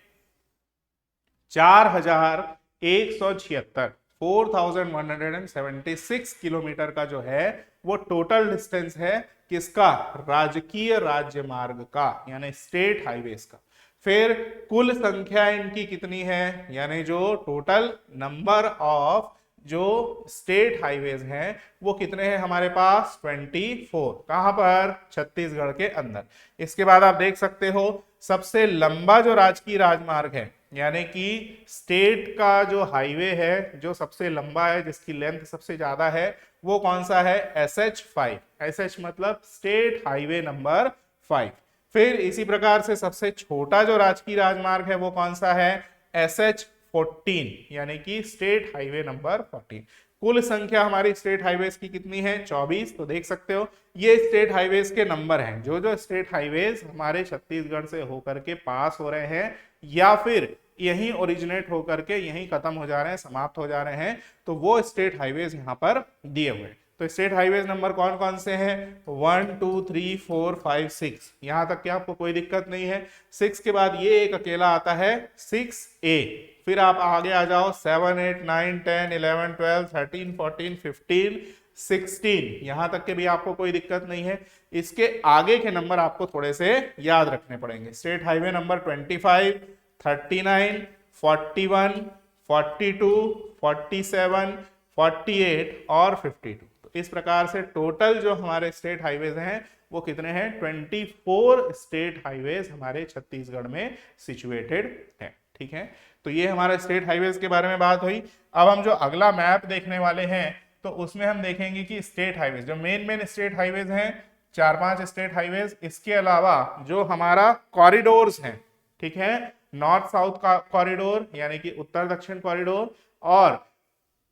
4176 किलोमीटर का जो है वो टोटल डिस्टेंस है, किसका, राजकीय राज्य मार्ग का यानी स्टेट हाईवेज का। फिर कुल संख्या इनकी कितनी है, यानी जो टोटल नंबर ऑफ जो स्टेट हाईवेज हैं वो कितने हैं हमारे पास, 24। कहां पर, छत्तीसगढ़ के अंदर। इसके बाद आप देख सकते हो सबसे लंबा जो राजकीय राजमार्ग है, यानी कि स्टेट का जो हाईवे है जो सबसे लंबा है, जिसकी लेंथ सबसे ज्यादा है, वो कौन सा है, SH5। SH मतलब स्टेट हाईवे नंबर 5। फिर इसी प्रकार से सबसे छोटा जो राजकीय राजमार्ग है वो कौन सा है, SH14 यानी कि स्टेट हाईवे नंबर 14। कुल संख्या हमारी स्टेट हाईवेज की कितनी है, 24। तो देख सकते हो ये स्टेट हाईवेज के नंबर हैं, जो जो स्टेट हाईवेज हमारे छत्तीसगढ़ से होकर के पास हो रहे हैं या फिर यहीं ओरिजिनेट होकर के यहीं खत्म हो जा रहे हैं, समाप्त हो जा रहे हैं, तो वो स्टेट हाईवेज यहाँ पर दिए हुए हैं। तो स्टेट हाईवेज नंबर कौन कौन से हैं, 1 2 3 4 5 6। यहां तक कि आपको कोई दिक्कत नहीं है। 6 के बाद ये एक अकेला आता है 6A। फिर आप आगे आ जाओ 7 8 9 10 11 12 13 14 15 16, यहां तक के भी आपको कोई दिक्कत नहीं है। इसके आगे के नंबर आपको थोड़े से याद रखने पड़ेंगे। स्टेट हाईवे नंबर 25, 39, 41, 42, 47, 48 और 52। तो इस प्रकार से टोटल जो हमारे स्टेट हाईवेज हैं वो कितने हैं, 24 स्टेट हाईवेज हमारे छत्तीसगढ़ में सिचुएटेड है। ठीक है, तो ये हमारा स्टेट हाईवेज के बारे में बात हुई। अब हम जो अगला मैप देखने वाले हैं तो उसमें हम देखेंगे कि स्टेट हाईवेज जो मेन स्टेट हाईवेज हैं, 4-5 स्टेट हाईवेज, इसके अलावा जो हमारा कॉरिडोर्स हैं, ठीक है, नॉर्थ साउथ का कॉरिडोर यानी कि उत्तर दक्षिण कॉरिडोर और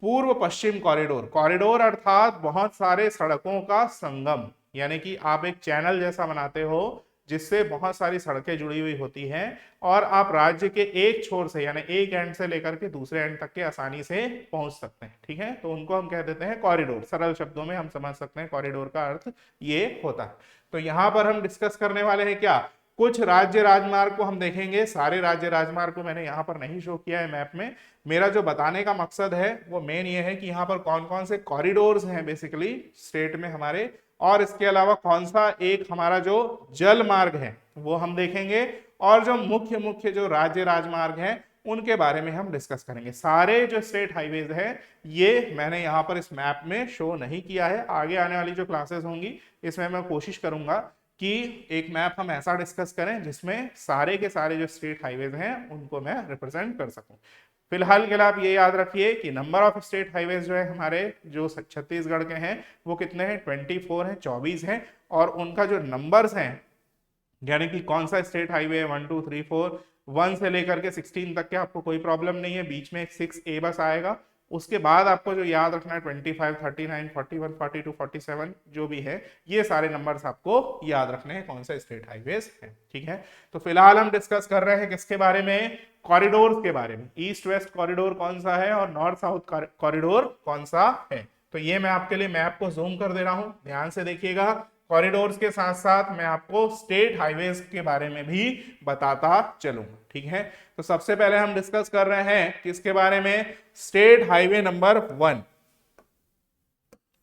पूर्व पश्चिम कॉरिडोर। कॉरिडोर अर्थात बहुत सारे सड़कों का संगम, यानी कि आप एक चैनल जैसा बनाते हो जिससे बहुत सारी सड़कें जुड़ी हुई होती हैं और आप राज्य के एक छोर से यानी एक एंड से लेकर के दूसरे एंड तक के आसानी से पहुंच सकते हैं। ठीक है, तो उनको हम कह देते हैं कॉरिडोर। सरल शब्दों में हम समझ सकते हैं कॉरिडोर का अर्थ ये होता है। तो यहाँ पर हम डिस्कस करने वाले हैं क्या, कुछ राज्य राजमार्ग को हम देखेंगे। सारे राज्य राजमार्ग को मैंने यहाँ पर नहीं शो किया है मैप में। मेरा जो बताने का मकसद है वो मेन ये है कि यहाँ पर कौन कौन से कॉरिडोर्स हैं बेसिकली स्टेट में हमारे, और इसके अलावा कौन सा एक हमारा जो जल मार्ग है वो हम देखेंगे, और जो मुख्य मुख्य जो राज्य राजमार्ग हैं उनके बारे में हम डिस्कस करेंगे। सारे जो स्टेट हाईवेज हैं ये मैंने यहाँ पर इस मैप में शो नहीं किया है। आगे आने वाली जो क्लासेस होंगी इसमें मैं कोशिश करूंगा कि एक मैप हम ऐसा डिस्कस करें जिसमें सारे के सारे जो स्टेट हाईवेज हैं उनको मैं रिप्रेजेंट कर सकूं। फिलहाल के लिए आप ये याद रखिए कि नंबर ऑफ स्टेट हाईवेज जो है हमारे जो छत्तीसगढ़ के हैं वो कितने हैं, 24 हैं, 24 हैं। और उनका जो नंबर्स हैं, यानी कि कौन सा स्टेट हाईवे है, 1 2 3 4, 1 से लेकर के 16 तक के आपको कोई प्रॉब्लम नहीं है, बीच में एक 6A बस आएगा। उसके बाद आपको जो याद रखना है 25, 39, 41, 42, 47 जो भी है, ये सारे नंबर्स आपको याद रखने हैं कौन सा स्टेट हाईवेज है। ठीक है, तो फिलहाल हम डिस्कस कर रहे हैं किसके बारे में, कॉरिडोर के बारे में। ईस्ट वेस्ट कॉरिडोर कौन सा है और नॉर्थ साउथ कॉरिडोर कौन सा है। तो ये मैं आपके लिए मैप को जूम कर दे रहा हूं, ध्यान से देखिएगा। कॉरिडोर्स के साथ साथ मैं आपको स्टेट हाईवेज के बारे में भी बताता चलूंगा। ठीक है, तो सबसे पहले हम डिस्कस कर रहे हैं किसके बारे में, स्टेट हाईवे नंबर 1,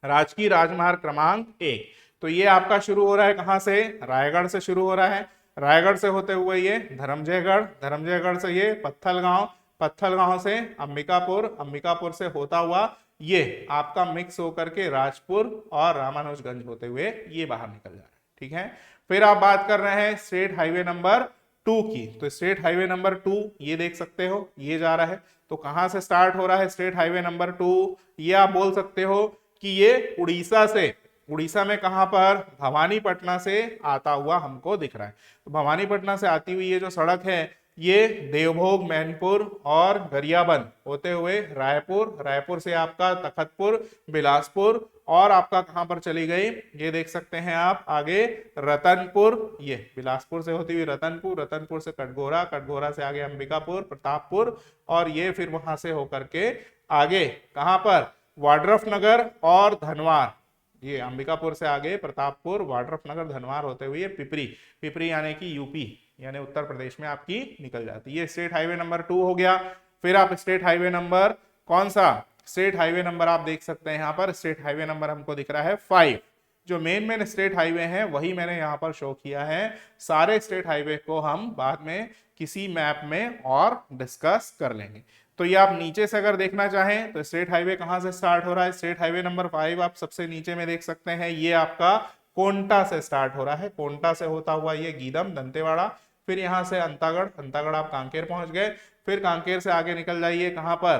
राजकीय राजमार्ग क्रमांक 1। तो ये आपका शुरू हो रहा है कहां से, रायगढ़ से शुरू हो रहा है। रायगढ़ से होते हुए ये धर्मजयगढ़, धर्मजयगढ़ से ये पत्थलगांव, पत्थलगांव से अंबिकापुर, अंबिकापुर से होता हुआ ये आपका मिक्स होकर के राजपुर और रामानुजगंज होते हुए ये बाहर निकल जा रहा है। ठीक है, फिर आप बात कर रहे हैं स्टेट हाईवे नंबर 2 की। तो स्टेट हाईवे नंबर 2 ये देख सकते हो, ये जा रहा है। तो कहां से स्टार्ट हो रहा है स्टेट हाईवे नंबर 2, ये आप बोल सकते हो कि ये उड़ीसा से, उड़ीसा में कहां पर, भवानीपटना से आता हुआ हमको दिख रहा है। तो भवानीपटना से आती हुई ये जो सड़क है ये देवभोग, मैनपुर और गरियाबंद होते हुए रायपुर, रायपुर से आपका तखतपुर, बिलासपुर और आपका कहां पर चली गई, ये देख सकते हैं आप आगे रतनपुर, ये बिलासपुर से होती हुई रतनपुर, रतनपुर से कटघोरा, कटघोरा से आगे अंबिकापुर, प्रतापपुर और ये फिर वहां से होकर के आगे कहां पर, वाड्रफ नगर और धनवार। ये अंबिकापुर से आगे प्रतापपुर, वाड्रफ नगर, धनवार होते हुए पिपरी, पिपरी यानी कि यूपी यानी उत्तर प्रदेश में आपकी निकल जाती है। ये स्टेट हाईवे नंबर 2 हो गया। फिर आप स्टेट हाईवे नंबर कौन सा, स्टेट हाईवे नंबर आप देख सकते हैं यहाँ पर, स्टेट हाईवे नंबर हमको दिख रहा है 5। जो मेन स्टेट हाईवे हैं वही मैंने यहाँ पर शो किया है। सारे स्टेट हाईवे को हम बाद में किसी मैप में और डिस्कस कर लेंगे। तो ये आप नीचे से अगर देखना चाहें तो स्टेट हाईवे कहां से स्टार्ट हो रहा है, स्टेट हाईवे नंबर 5 आप सबसे नीचे में देख सकते हैं, ये आपका कोंटा से स्टार्ट हो रहा है। कोंटा से होता हुआ ये गीदम, दंतेवाड़ा, फिर यहां से अंतागढ़, अंतागढ़ आप कांकेर पहुंच गए। फिर कांकेर से आगे निकल जाइए कहां पर,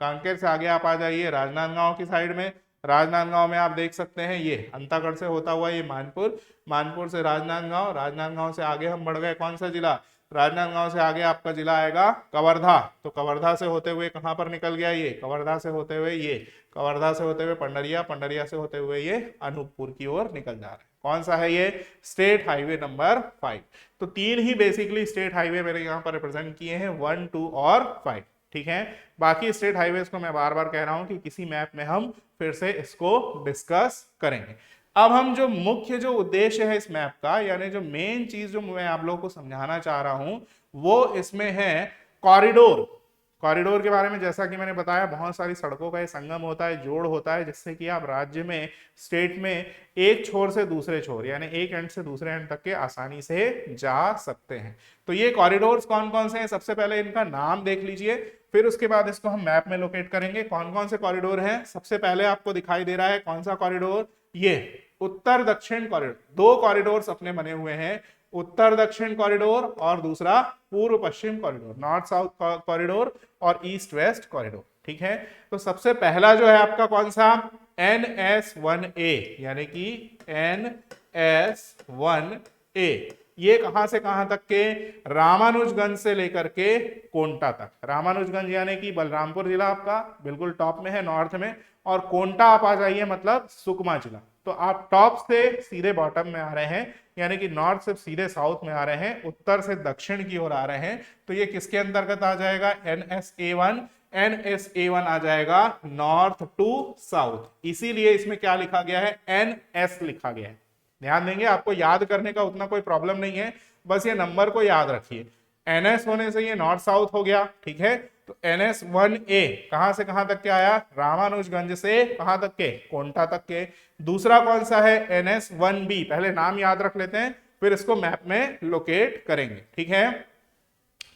कांकेर से आगे आप आ जाइए राजनांदगांव की साइड में। राजनांदगांव में आप देख सकते हैं ये अंतागढ़ से होता हुआ ये मानपुर, मानपुर से राजनांदगांव, राजनांदगांव से आगे हम बढ़ गए कौन सा जिला, राजनांदगांव से आगे आपका जिला आएगा कवर्धा। तो कवर्धा से होते हुए कहां पर निकल गया ये, कवर्धा से होते हुए ये, कवर्धा से होते हुए पंडरिया, पंडरिया से होते हुए ये अनूपपुर की ओर निकल जा रहा है। कौन सा है ये, स्टेट हाईवे नंबर 5। तो 3 ही बेसिकली स्टेट हाईवे मैंने यहाँ पर रिप्रेजेंट किए हैं, 1, 2 और 5। ठीक है, बाकी स्टेट हाईवेज को मैं बार बार कह रहा हूं कि किसी मैप में हम फिर से इसको डिस्कस करेंगे। अब हम जो मुख्य जो उद्देश्य है इस मैप का, यानी जो मेन चीज जो मैं आप लोगों को समझाना चाह रहा हूं वो इसमें है कॉरिडोर। कॉरिडोर के बारे में जैसा कि मैंने बताया, बहुत सारी सड़कों का ये संगम होता है, जोड़ होता है, जिससे कि आप राज्य में, स्टेट में एक छोर से दूसरे छोर यानी एक एंड से दूसरे एंड तक के आसानी से जा सकते हैं। तो ये कॉरिडोर्स कौन कौन से हैं, सबसे पहले इनका नाम देख लीजिए, फिर उसके बाद इसको हम मैप में लोकेट करेंगे कौन कौन से कॉरिडोर हैं। सबसे पहले आपको दिखाई दे रहा है कौन सा कॉरिडोर, ये उत्तर दक्षिण कॉरिडोर। 2 कॉरिडोर्स अपने बने हुए हैं, उत्तर दक्षिण कॉरिडोर और दूसरा पूर्व पश्चिम कॉरिडोर, नॉर्थ साउथ कॉरिडोर और ईस्ट वेस्ट कॉरिडोर। ठीक है, तो सबसे पहला जो है आपका कौन सा, NS1A यानी कि NS1A। ये कहां से कहां तक के, रामानुजगंज से लेकर के कोंटा तक। रामानुजगंज यानी कि बलरामपुर जिला आपका बिल्कुल टॉप में है नॉर्थ में, और कोंटा आप आ जाइए मतलब सुकमा जिला। तो आप टॉप से सीधे बॉटम में आ रहे हैं, यानी कि नॉर्थ से सीधे साउथ में आ रहे हैं, उत्तर से दक्षिण की ओर आ रहे हैं। तो ये किसके अंतर्गत आ जाएगा, NSA1। NSA1 आ जाएगा नॉर्थ टू साउथ, इसीलिए इसमें क्या लिखा गया है, NS लिखा गया है। ध्यान देंगे, आपको याद करने का उतना कोई प्रॉब्लम नहीं है, बस ये नंबर को याद रखिए। NS होने से ये नॉर्थ साउथ हो गया। ठीक है, तो NS1A कहां से कहां तक के आया, रामानुजगंज से कहां तक के, कोंटा तक के। दूसरा कौन सा है, NS1B, पहले नाम याद रख लेते हैं फिर इसको मैप में लोकेट करेंगे। ठीक है,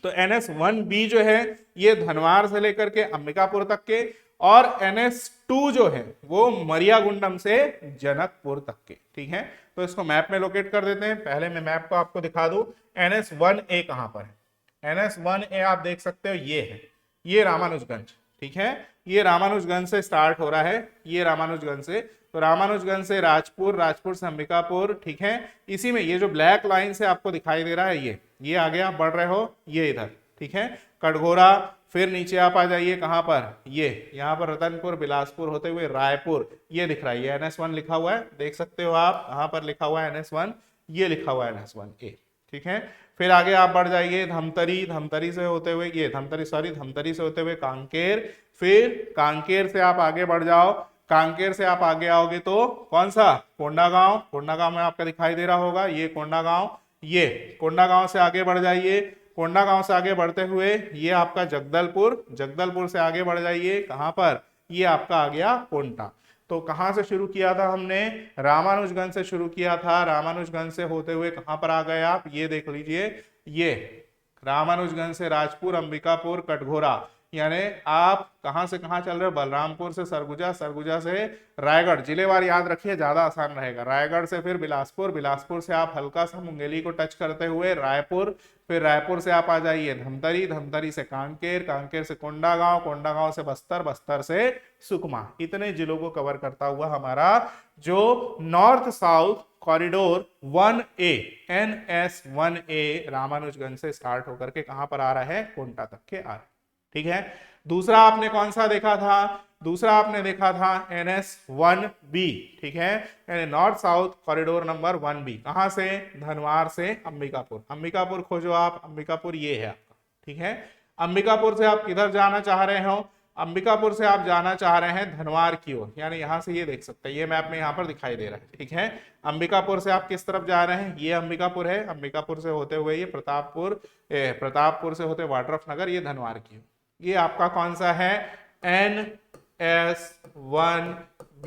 तो NS1B जो है ये धनवार से लेकर के अंबिकापुर तक के, और NS2 जो है वो मरियागुंडम से जनकपुर तक के। ठीक है, तो इसको मैप में लोकेट कर देते हैं। पहले मैं मैप को आपको दिखा दूं, NS1A कहां पर है। NS1A आप देख सकते हो ये है, ये रामानुजगंज, ठीक है, ये रामानुजगंज से स्टार्ट हो रहा है, ये रामानुजगंज से, तो रामानुजगंज से राजपुर, राजपुर से अंबिकापुर, ठीक है, इसी में ये जो ब्लैक लाइन से आपको दिखाई दे रहा है ये आगे आप बढ़ रहे हो, ये इधर, ठीक है, कटघोरा, फिर नीचे आप आ जाइए कहां पर, ये यहाँ पर रतनपुर, बिलासपुर होते हुए रायपुर, ये दिख रहा है, ये NS1 लिखा हुआ है, देख सकते हो आप, यहाँ पर लिखा हुआ है NS1, ये लिखा हुआ है NS1A, ठीक है। फिर आगे आप बढ़ जाइए धमतरी, धमतरी से होते हुए ये धमतरी से होते हुए कांकेर, फिर कांकेर से आप आगे बढ़ जाओ, कांकेर से आप आगे आओगे तो कौन सा, कोंडागांव, कोंडागांव में आपका दिखाई दे रहा होगा ये कोंडागांव, ये कोंडागांव से आगे बढ़ जाइए, कोंडागांव से आगे बढ़ते हुए ये आपका जगदलपुर, जगदलपुर से आगे बढ़ जाइए कहां पर, ये आपका आ गया कोंटा। तो कहां से शुरू किया था हमने, रामानुजगंज से शुरू किया था, रामानुजगंज से होते हुए कहां पर आ गए आप, ये देख लीजिए, ये रामानुजगंज से राजपुर, अंबिकापुर, कटघोरा, यानी आप कहां से कहां चल रहे हो, बलरामपुर से सरगुजा, सरगुजा से रायगढ़, जिलेवार याद रखिए ज्यादा आसान रहेगा, रायगढ़ से फिर बिलासपुर, बिलासपुर से आप हल्का सा मुंगेली को टच करते हुए रायपुर, फिर रायपुर से आप आ जाइए धमतरी, धमतरी से कांकेर, कांकेर से कोंडागांव, कोंडागांव से बस्तर, बस्तर से सुकमा, इतने जिलों को कवर करता हुआ हमारा जो north south corridor 1A NS1A Ramanujganj से स्टार्ट होकर के कहां पर आ रहा है, कोंटा तक के आ रहा है, ठीक है। दूसरा आपने कौन सा देखा था, दूसरा आपने देखा था NS1B, ठीक है, यानी north south corridor number 1B, कहां से, धनवार से अंबिकापुर, अंबिकापुर खोजो आप, अंबिकापुर ये है आपका, ठीक है, अंबिकापुर से आप किधर जाना चाह रहे हो, अंबिकापुर से आप जाना चाह रहे हैं धनवार की ओर, यानी यहां से ये देख सकते हैं, ये मैप में यहाँ पर दिखाई दे रहा है, ठीक है, अंबिकापुर से आप किस तरफ जा रहे हैं, ये अंबिकापुर है, अंबिकापुर से होते हुए ये प्रतापपुर, प्रतापपुर से होते वाड्रफनगर, ये धनवार की ओर, ये आपका कौन सा है, NS1B,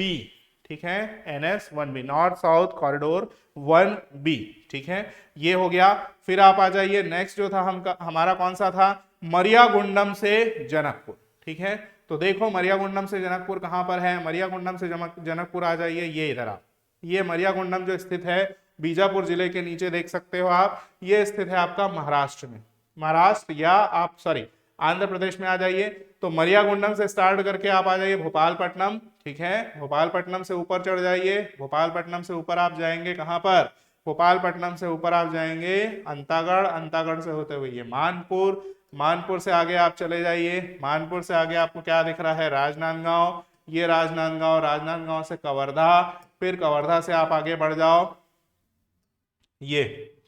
ठीक है, NS1B north south corridor 1B, ठीक है, ये हो गया। फिर आप आ जाइए नेक्स्ट जो था हमारा कौन सा था, मरियागुंडम से जनकपुर, ठीक है, तो देखो मरियागुंडम से जनकपुर कहां पर है, मरियागुंडम से जनकपुर आ जाइए, ये इधर आप, ये मरियागुंडम जो स्थित है बीजापुर जिले के नीचे देख सकते हो आप, ये स्थित है आपका महाराष्ट्र में, महाराष्ट्र या आप सॉरी आंध्र प्रदेश में आ जाइए, तो मरियागुंडम से स्टार्ट करके आप आ जाइए भोपालपट्टनम, ठीक है, भोपालपट्टनम से ऊपर चढ़ जाइए, भोपालपट्टनम से ऊपर आप जाएंगे कहां पर, भोपालपट्टनम से ऊपर आप जाएंगे अंतागढ़, अंतागढ़ से होते हुए ये मानपुर, मानपुर से आगे आप चले जाइए, मानपुर से आगे आपको क्या दिख रहा है, राजनांदगांव, ये राजनांदगांव, राजनांदगांव से कवर्धा, फिर कवर्धा से आप आगे बढ़ जाओ, ये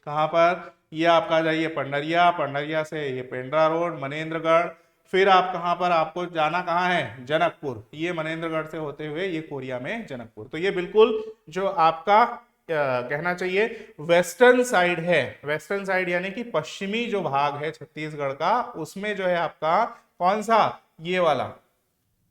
कहां पर, ये आपका जाइए पंडरिया, पंडरिया से ये पेंड्रा रोड, मनेन्द्रगढ़, फिर आप कहां पर, आपको जाना कहां है, जनकपुर, ये मनेन्द्रगढ़ से होते हुए ये कोरिया में जनकपुर, तो ये बिल्कुल जो आपका कहना चाहिए वेस्टर्न साइड है, वेस्टर्न साइड यानी कि पश्चिमी जो भाग है छत्तीसगढ़ का, उसमें जो है आपका कौन सा, ये वाला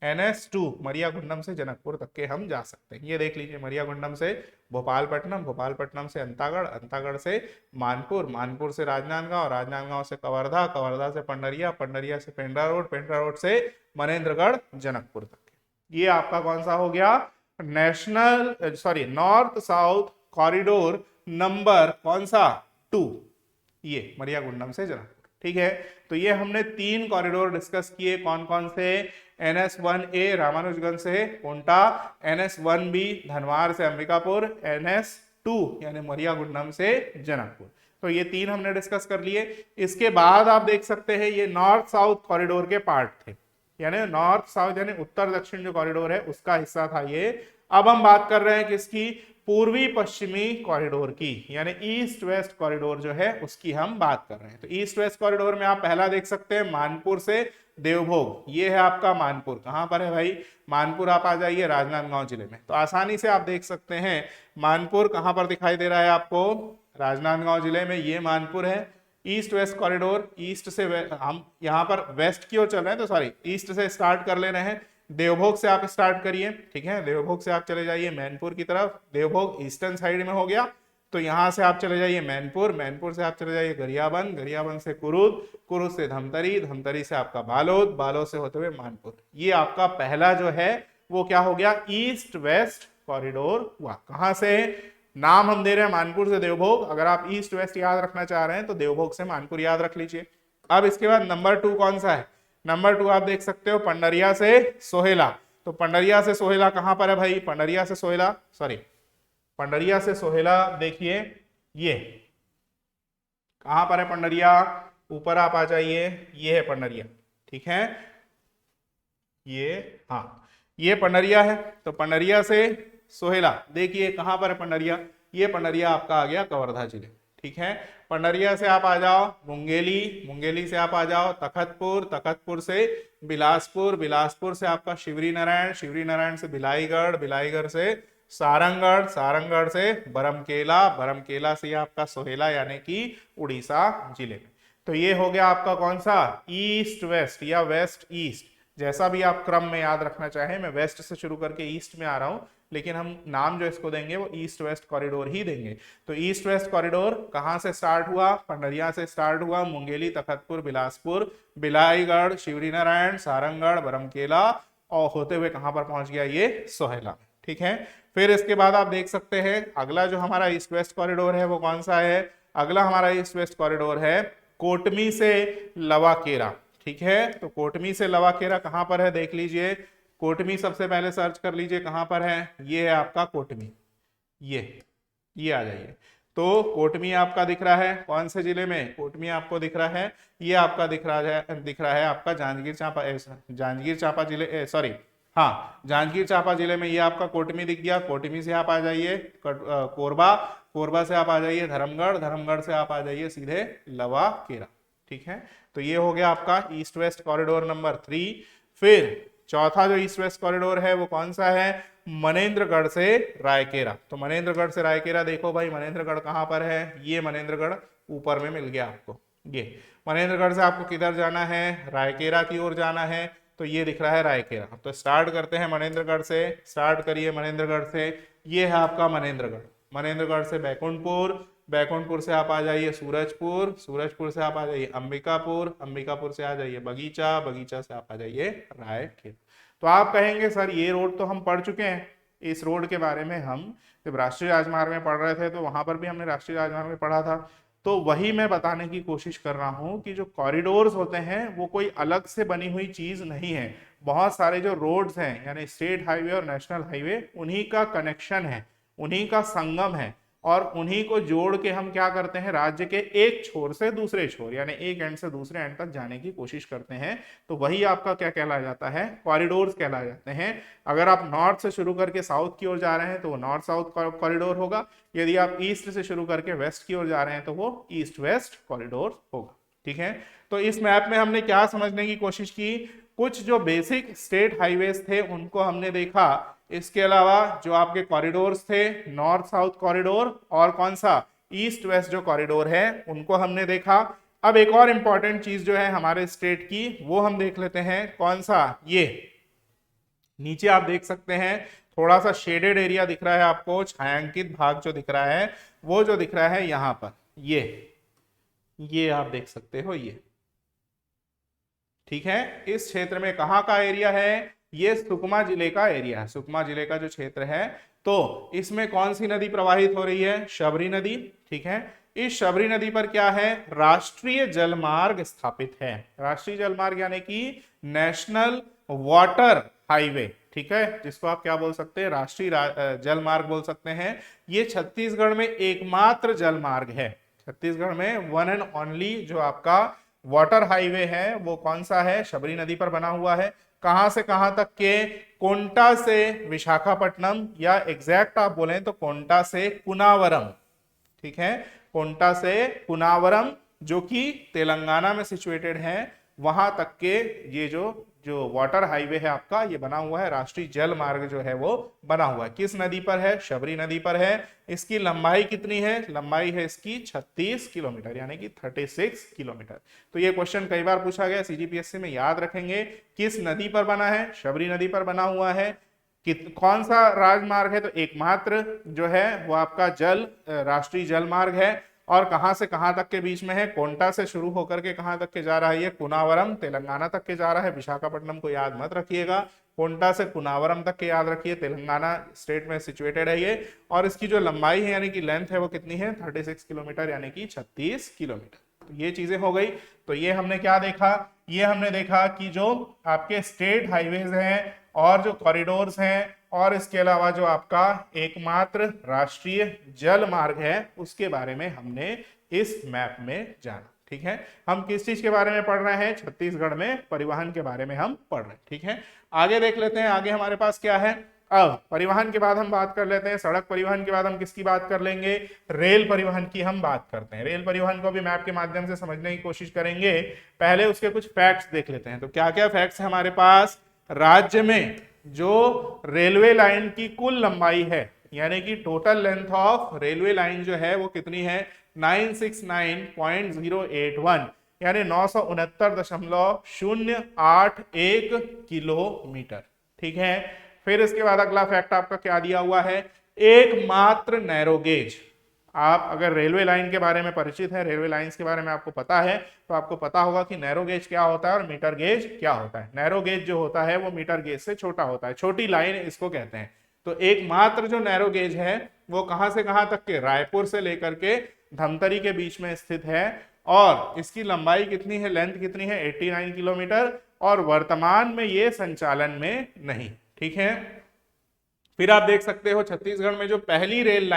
NS2 मरियागुंडम से जनकपुर तक के हम जा सकते हैं, ये देख लीजिए, मरियागुंडम से भोपालपट्टनम, भोपालपट्टनम से अंतागढ़, अंतागढ़ से मानपुर, मानपुर से राजनांदगांव, राजनांदगांव से कवर्धा, कवर्धा से पंडरिया, पंडरिया से पेंड्रा रोड, पेंड्रा रोड से मनेन्द्रगढ़, जनकपुर तक, ये आपका कौन सा हो गया, नॉर्थ साउथ कॉरिडोर नंबर कौन सा 2, ये मरियागुंडम से जनकपुर, ठीक है। तो ये हमने 3 कॉरिडोर डिस्कस किए, कौन कौन से, NS1A रामानुजगंज से कोंटा, NS1B धनवार से अंबिकापुर, NS2 यानी मरियागुंडम से जनकपुर, तो ये 3 हमने डिस्कस कर लिए। इसके बाद आप देख सकते हैं ये नॉर्थ साउथ कॉरिडोर के पार्ट थे, यानी नॉर्थ साउथ यानी उत्तर दक्षिण जो कॉरिडोर है उसका हिस्सा था ये। अब हम बात कर रहे हैं किसकी, पूर्वी पश्चिमी कॉरिडोर की, यानी ईस्ट वेस्ट कॉरिडोर जो है उसकी हम बात कर रहे हैं। तो ईस्ट वेस्ट कॉरिडोर में आप पहला देख सकते हैं मानपुर से देवभोग, ये है आपका मानपुर, कहां पर है भाई, मानपुर आप आ जाइए राजनांदगांव जिले में, तो आसानी से आप देख सकते हैं मानपुर कहां पर दिखाई दे रहा है आपको, राजनांदगांव जिले में, ये मानपुर है। ईस्ट वेस्ट कॉरिडोर, ईस्ट से हम यहाँ पर वेस्ट की ओर चल रहे हैं, तो सॉरी ईस्ट से स्टार्ट कर ले रहे हैं, देवभोग से आप स्टार्ट करिए, ठीक है, देवभोग से आप चले जाइए मैनपुर की तरफ, देवभोग ईस्टर्न साइड में हो गया, तो यहां से आप चले जाइए मैनपुर, मैनपुर से आप चले जाइए गरियाबंद, गरियाबंद से कुरुद, कुरुद से धमतरी, धमतरी से आपका बालोद, बालोद से होते हुए मानपुर, ये आपका पहला जो है वो क्या हो गया, ईस्ट वेस्ट कॉरिडोर हुआ। कहां से, नाम हम दे रहे हैं मानपुर से देवभोग, अगर आप ईस्ट वेस्ट याद रखना चाह रहे हैं तो देवभोग से मानपुर याद रख लीजिए। अब इसके बाद नंबर 2 कौन सा है, नंबर 2 आप देख सकते हो पंडरिया से सोहेला। तो पंडरिया से सोहेला कहां पर है भाई? पंडरिया से सोहेला, सॉरी, पंडरिया से सोहेला देखिए ये कहां पर है पंडरिया? ऊपर आप आ जाइए, ये है पंडरिया, ठीक है, ये, हाँ ये पंडरिया है। तो पंडरिया से सोहेला देखिए कहां पर है पंडरिया? ये पंडरिया आपका आ गया कवर्धा जिले, ठीक है। पंडरिया से आप आ जाओ मुंगेली, मुंगेली से आप आ जाओ तखतपुर, तखतपुर से बिलासपुर, बिलासपुर से आपका शिवरी नारायण, शिवरी नारायण से भिलाईगढ़, भिलाईगढ़ से सारंगगढ़, सारंगगढ़ से बरमकेला, बरमकेला से आपका सोहेला यानी कि उड़ीसा जिले में। तो ये हो गया आपका कौन सा? ईस्ट वेस्ट या वेस्ट ईस्ट, जैसा भी आप क्रम में याद रखना चाहें। मैं वेस्ट से शुरू करके ईस्ट में आ रहा हूं, लेकिन हम नाम जो इसको देंगे वो ईस्ट वेस्ट कॉरिडोर ही देंगे। तो ईस्ट वेस्ट कॉरिडोर कहां से स्टार्ट हुआ? पंडरिया से स्टार्ट हुआ, मुंगेली, तखतपुर, बिलासपुर, भिलाईगढ़, शिवरी नारायण, सारंगगढ़, बरमकेला और होते हुए कहां पर पहुंच गया? ये सोहेला, ठीक है। फिर इसके बाद आप देख सकते हैं अगला जो हमारा ईस्ट वेस्ट कॉरिडोर है वो कौन सा है? अगला हमारा ईस्ट वेस्ट कॉरिडोर है कोटमी से लवाकेरा, ठीक है। तो कोटमी से लवाकेरा कहां पर है देख लीजिए। कोटमी सबसे पहले सर्च कर लीजिए कहां पर है। ये है आपका कोटमी, ये आ जाइए। तो कोटमी आपका दिख रहा है कौन से जिले में? कोटमी आपको दिख रहा है, ये आपका दिख रहा है आपका जांजगीर चांपा, जांजगीर चांपा जिले, सॉरी हाँ जांजगीर चांपा जिले में ये आपका कोटमी दिख गया। कोटमी से आप आ जाइए कोरबा, कोरबा से आप आ जाइए धर्मगढ़, धर्मगढ़ से आप आ जाइए सीधे लवाकेरा, ठीक है। तो ये हो गया आपका ईस्ट वेस्ट कॉरिडोर नंबर 3। फिर चौथा जो ईस्ट वेस्ट कॉरिडोर है वो कौन सा है? मनेन्द्रगढ़ से रायकेरा। तो मनेन्द्रगढ़ से रायकेरा देखो भाई, मनेन्द्रगढ़ कहां पर है? ये मनेन्द्रगढ़ ऊपर में मिल गया आपको। ये मनेन्द्रगढ़ से आपको किधर जाना है? रायकेरा की ओर जाना है। तो ये दिख रहा है रायकेरा। तो स्टार्ट करते हैं मनेन्द्रगढ़ से, स्टार्ट करिए मनेन्द्रगढ़ से। ये है आपका मनेन्द्रगढ़, मनेन्द्रगढ़ से बैकुंठपुर, बैकुंठपुर से आप आ जाइए सूरजपुर, सूरजपुर से आप आ जाइए अंबिकापुर, अंबिकापुर से आ जाइए बगीचा, बगीचा से आप आ जाइए रायखेत। तो आप कहेंगे सर ये रोड तो हम पढ़ चुके हैं, इस रोड के बारे में हम जब राष्ट्रीय राजमार्ग में पढ़ रहे थे तो वहां पर भी हमने राष्ट्रीय राजमार्ग में पढ़ा था। तो वही मैं बताने की कोशिश कर रहा हूं कि जो कॉरिडोर्स होते हैं वो कोई अलग से बनी हुई चीज नहीं है। बहुत सारे जो रोड्स हैं यानी स्टेट हाईवे और नेशनल हाईवे, उन्हीं का कनेक्शन है, उन्हीं का संगम है, और उन्हीं को जोड़ के हम क्या करते हैं? राज्य के एक छोर से दूसरे छोर यानी एक एंड से दूसरे एंड तक जाने की कोशिश करते हैं। तो वही आपका क्या कहलाया जाता है? कॉरिडोर्स कहलाए जाते हैं। अगर आप नॉर्थ से शुरू करके साउथ की ओर जा रहे हैं तो वो नॉर्थ साउथ कॉरिडोर होगा। यदि आप ईस्ट से शुरू करके वेस्ट की ओर जा रहे हैं तो वो ईस्ट वेस्ट कॉरिडोर होगा, ठीक है। तो इस मैप में हमने क्या समझने की कोशिश की? कुछ जो बेसिक स्टेट हाईवेज थे उनको हमने देखा। इसके अलावा जो आपके कॉरिडोर्स थे, नॉर्थ साउथ कॉरिडोर और कौन सा ईस्ट वेस्ट जो कॉरिडोर है, उनको हमने देखा। अब एक और इंपॉर्टेंट चीज जो है हमारे स्टेट की वो हम देख लेते हैं। कौन सा? ये नीचे आप देख सकते हैं थोड़ा सा शेडेड एरिया दिख रहा है आपको, छायांकित भाग जो दिख रहा है वो जो दिख रहा है यहाँ पर, ये आप देख सकते हो, ये ठीक है। इस क्षेत्र में कहाँ का एरिया है? ये सुकमा जिले का एरिया है, सुकमा जिले का जो क्षेत्र है। तो इसमें कौन सी नदी प्रवाहित हो रही है? शबरी नदी, ठीक है। इस शबरी नदी पर क्या है? राष्ट्रीय जलमार्ग स्थापित है। राष्ट्रीय जलमार्ग यानी कि नेशनल वाटर हाईवे, ठीक है, जिसको आप क्या बोल सकते हैं? राष्ट्रीय जलमार्ग बोल सकते हैं। ये छत्तीसगढ़ में एकमात्र जलमार्ग है। छत्तीसगढ़ में वन एंड ओनली जो आपका वाटर हाईवे है वो कौन सा है? शबरी नदी पर बना हुआ है। कहां से कहां तक के? कोंटा से विशाखापट्टनम, या एग्जैक्ट आप बोलें तो कोंटा से कुनावरम, ठीक है, कोंटा से कुनावरम जो कि तेलंगाना में सिचुएटेड है, वहां तक के ये जो वाटर हाईवे है आपका ये बना हुआ है। राष्ट्रीय जल मार्ग जो है वो बना हुआ है। किस नदी पर है? शबरी नदी पर है। इसकी लंबाई कितनी है? लंबाई है इसकी 36 किलोमीटर यानी कि 36 किलोमीटर। तो ये क्वेश्चन कई बार पूछा गया सीजीपीएससी में, याद रखेंगे। किस नदी पर बना है? शबरी नदी पर बना हुआ है। कौन सा राजमार्ग है? तो एकमात्र जो है वो आपका राष्ट्रीय जल मार्ग है। और कहां से कहां तक के बीच में है? कोंटा से शुरू होकर के कहां तक के जा रहा है? ये कुनावरम तेलंगाना तक के जा रहा है। विशाखापट्टनम को याद मत रखिएगा, कोंटा से कुनावरम तक के याद रखिए, तेलंगाना स्टेट में सिचुएटेड है ये। और इसकी जो लंबाई है यानी कि लेंथ है वो कितनी है? 36 किलोमीटर यानी कि 36 किलोमीटर। तो ये चीजें हो गई। तो ये हमने क्या देखा, ये हमने देखा कि जो आपके स्टेट हाईवेज हैं और जो कॉरिडोर्स हैं और इसके अलावा जो आपका एकमात्र राष्ट्रीय जल मार्ग है उसके बारे में हमने इस मैप में जाना। ठीक है, हम किस चीज के बारे में पढ़ रहे हैं, छत्तीसगढ़ में परिवहन के बारे में हम पढ़ रहे हैं। ठीक है, आगे देख लेते हैं, आगे हमारे पास क्या है। अब परिवहन के बाद हम बात कर लेते हैं, सड़क परिवहन के बाद हम किसकी बात कर लेंगे, रेल परिवहन की हम बात करते हैं। रेल परिवहन को भी मैप के माध्यम से समझने की कोशिश करेंगे। पहले उसके कुछ फैक्ट्स देख लेते हैं। तो क्या क्या फैक्ट्स है हमारे पास, राज्य में जो रेलवे लाइन की कुल लंबाई है, यानी कि total length of railway line जो है वो कितनी है, 969.081 यानी 969.081 किलोमीटर। ठीक है, फिर इसके बाद अगला फैक्ट आपका क्या दिया हुआ है, एकमात्र नैरो गेज। आप अगर रेलवे लाइन के बारे में परिचित है, रेलवे लाइंस के बारे में आपको पता है, तो आपको पता होगा कि नैरो गेज क्या होता है और मीटर गेज क्या होता है। नैरो गेज जो होता है वो मीटर गेज से छोटा होता है, छोटी लाइन इसको कहते हैं। तो एकमात्र जो नैरो गेज है वो कहां से कहां तक के, रायपुर से लेकर के धमतरी के बीच में स्थित है और इसकी लंबाई कितनी है, लेंथ कितनी है, 89 किलोमीटर और वर्तमान में ये संचालन में नहीं। ठीक है, फिर आप देख सकते हो छत्तीसगढ़ में जो पहली रेल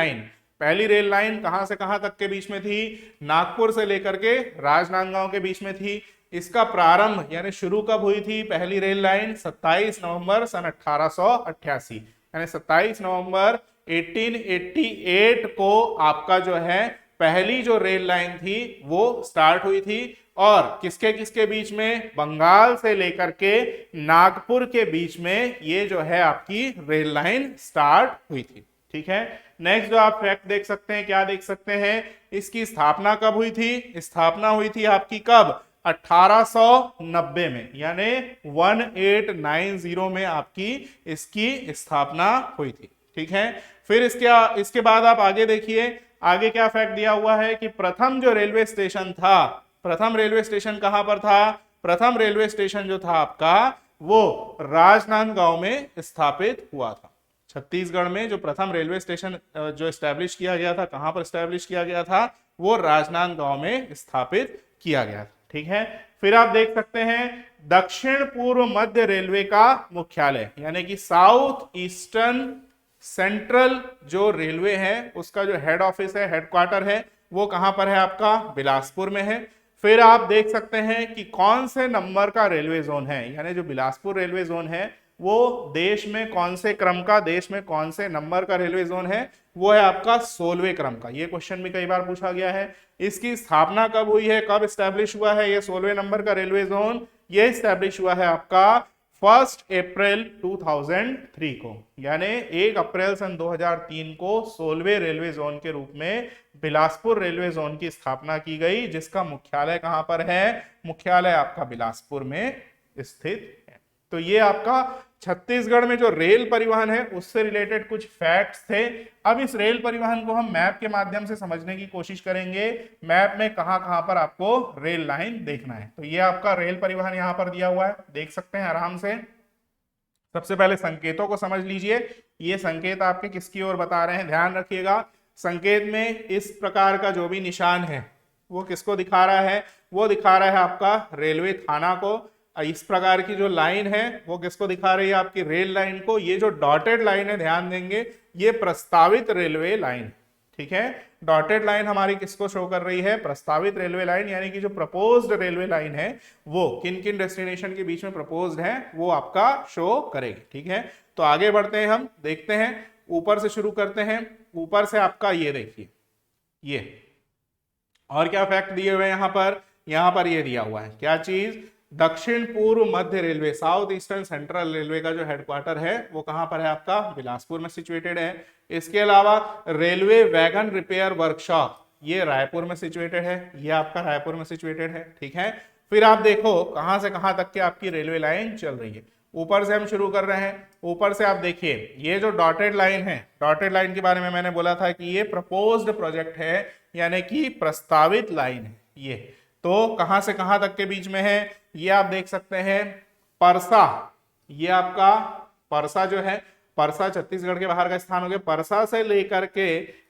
लाइन कहां से कहां तक के बीच में थी, नागपुर से लेकर के राजनांदगांव के बीच में थी। इसका प्रारंभ यानी शुरू कब हुई थी पहली रेल लाइन, 27 नवंबर सन 1888 यानी 27 नवंबर 1888 को आपका जो है पहली जो रेल लाइन थी वो स्टार्ट हुई थी। और किसके किसके बीच में, बंगाल से लेकर के नागपुर के बीच में ये जो है आपकी रेल लाइन स्टार्ट हुई थी। ठीक है, नेक्स्ट जो आप फैक्ट देख सकते हैं, क्या देख सकते हैं, इसकी स्थापना कब हुई थी, स्थापना हुई थी आपकी कब, 1890 में यानी 1890 में आपकी इसकी स्थापना हुई थी। ठीक है, फिर इसके बाद आप आगे देखिए, आगे क्या फैक्ट दिया हुआ है कि प्रथम जो रेलवे स्टेशन था, प्रथम रेलवे स्टेशन कहां पर था, प्रथम रेलवे स्टेशन जो था आपका वो राजनांदगांव में स्थापित हुआ था। छत्तीसगढ़ में जो प्रथम रेलवे स्टेशन जो एस्टैब्लिश किया गया था, कहां पर एस्टैब्लिश किया गया था, वो राजनांदगांव में स्थापित किया गया था। ठीक है, फिर आप देख सकते हैं दक्षिण पूर्व मध्य रेलवे का मुख्यालय यानी कि साउथ ईस्टर्न सेंट्रल जो रेलवे है उसका जो हेड ऑफिस है, हेडक्वार्टर है, वो कहां पर है आपका, बिलासपुर में है। फिर आप देख सकते हैं कि कौन से नंबर का रेलवे जोन है, यानी जो बिलासपुर रेलवे जोन है वो देश में कौन से क्रम का, देश में कौन से नंबर का रेलवे जोन है, वो है आपका 16वें क्रम का। ये क्वेश्चन भी कई बार पूछा गया है। इसकी स्थापना कब हुई है, कब स्टैब्लिश हुआ है ये 16वें नंबर का रेलवे जोन, ये स्टैब्लिश हुआ है आपका 1 अप्रैल 2003 को, यानी 1 अप्रैल सन 2003 को 16वें रेलवे जोन के रूप में बिलासपुर रेलवे जोन की स्थापना की गई, जिसका मुख्यालय कहां पर है, मुख्यालय आपका बिलासपुर में स्थित है। तो ये आपका छत्तीसगढ़ में जो रेल परिवहन है उससे रिलेटेड कुछ फैक्ट्स थे। अब इस रेल परिवहन को हम मैप के माध्यम से समझने की कोशिश करेंगे, मैप में कहां कहां पर आपको रेल लाइन देखना है। तो ये आपका रेल परिवहन यहां पर दिया हुआ है, देख सकते हैं आराम से। सबसे पहले संकेतों को समझ लीजिए, ये संकेत आपके किसकी ओर बता रहे हैं, ध्यान रखिएगा। संकेत में इस प्रकार का जो भी निशान है वो किसको दिखा रहा है, वो दिखा रहा है आपका रेलवे थाना को। इस प्रकार की जो लाइन है वो किसको दिखा रही है, आपकी रेल लाइन को। ये जो डॉटेड लाइन है, ध्यान देंगे, ये प्रस्तावित रेलवे लाइन, ठीक है। डॉटेड लाइन हमारी किसको शो कर रही है, प्रस्तावित रेलवे लाइन, यानी कि जो प्रपोज्ड रेलवे लाइन है वो किन किन डेस्टिनेशन के बीच में प्रपोज्ड है वो आपका शो करेगी। ठीक है, तो आगे बढ़ते हैं, हम देखते हैं, ऊपर से शुरू करते हैं। ऊपर से आपका ये देखिए, ये और क्या फैक्ट दिए हुए हैं यहाँ पर ये दिया हुआ है, क्या चीज, दक्षिण पूर्व मध्य railway, South Eastern Central Railway का जो हेडक्वार्टर है वो कहां पर है आपका, बिलासपुर में सिचुएटेड है। इसके अलावा रेलवे वैगन रिपेयर वर्कशॉप, ये रायपुर में सिचुएटेड है, ये आपका रायपुर में सिचुएटेड है। ठीक है, फिर आप देखो कहां से कहां तक की आपकी रेलवे लाइन चल रही है। ऊपर से हम शुरू कर रहे हैं, ऊपर से आप देखिए, ये जो डॉटेड लाइन है, डॉटेड लाइन के बारे में मैंने बोला था कि ये प्रपोज्ड प्रोजेक्ट है, यानी कि प्रस्तावित लाइन है। ये तो कहां से कहां तक के बीच में है, ये आप देख सकते हैं परसा, ये आपका परसा जो है परसा छत्तीसगढ़ के बाहर का स्थान हो गया। परसा से लेकर के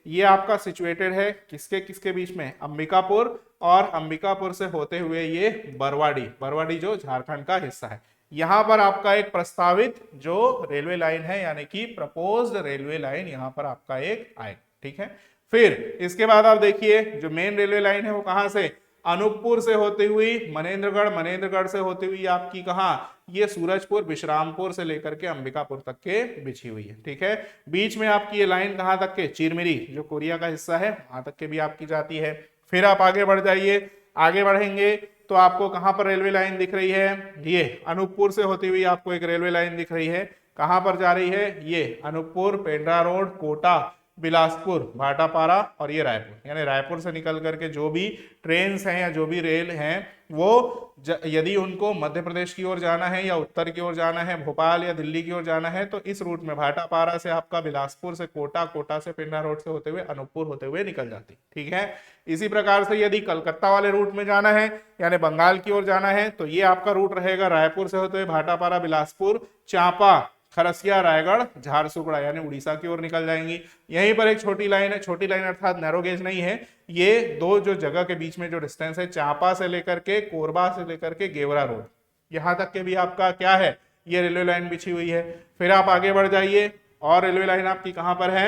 ये आपका सिचुएटेड है किसके किसके बीच में, अंबिकापुर, और अंबिकापुर से होते हुए ये बरवाडी, बरवाडी जो झारखंड का हिस्सा है। यहां पर आपका एक प्रस्तावित जो रेलवे लाइन है यानी कि प्रपोज्ड रेलवे लाइन यहां पर आपका एक आए, ठीक है। फिर इसके बाद आप देखिए जो मेन रेलवे लाइन है वो कहां से, अनूपपुर से होती हुई मनेन्द्रगढ़, मनेन्द्रगढ़ से होती हुई आपकी कहां, ये सूरजपुर विश्रामपुर से लेकर के अंबिकापुर तक के बिछी हुई है, ठीक है। बीच में आपकी ये लाइन कहां तक के, चिरमिरी जो कोरिया का हिस्सा है वहां तक के भी आपकी जाती है। फिर आप आगे बढ़ जाइए, आगे बढ़ेंगे तो आपको कहां पर रेलवे लाइन दिख रही है, ये अनूपपुर से होती हुई आपको एक रेलवे लाइन दिख रही है। कहां पर जा रही है, ये अनूपपुर, पेंड्रा रोड, कोटा, बिलासपुर, भाटापारा और ये रायपुर, यानी रायपुर से निकल करके जो भी ट्रेन्स हैं या जो भी रेल हैं वो यदि उनको मध्य प्रदेश की ओर जाना है या उत्तर की ओर जाना है, भोपाल या दिल्ली की ओर जाना है, तो इस रूट में भाटापारा से आपका बिलासपुर से कोटा, कोटा से पिंडा रोड से होते हुए अनूपपुर होते हुए निकल जाती, ठीक है। इसी प्रकार से यदि कलकत्ता वाले रूट में जाना है यानी बंगाल की ओर जाना है तो ये आपका रूट रहेगा रायपुर से होते हुए भाटापारा, बिलासपुर, चांपा, खरसिया, रायगढ़, झारसुगड़ा यानी उड़ीसा की ओर निकल जाएंगी। यहीं पर एक छोटी लाइन है, छोटी लाइन अर्थात नैरो गेज नहीं है, ये दो जो जगह के बीच में जो डिस्टेंस है, चांपा से लेकर के कोरबा से लेकर के गेवरा रोड, यहां तक के भी आपका क्या है, ये रेलवे लाइन बिछी हुई है। फिर आप आगे बढ़ जाइए और रेलवे लाइन आपकी कहां पर है,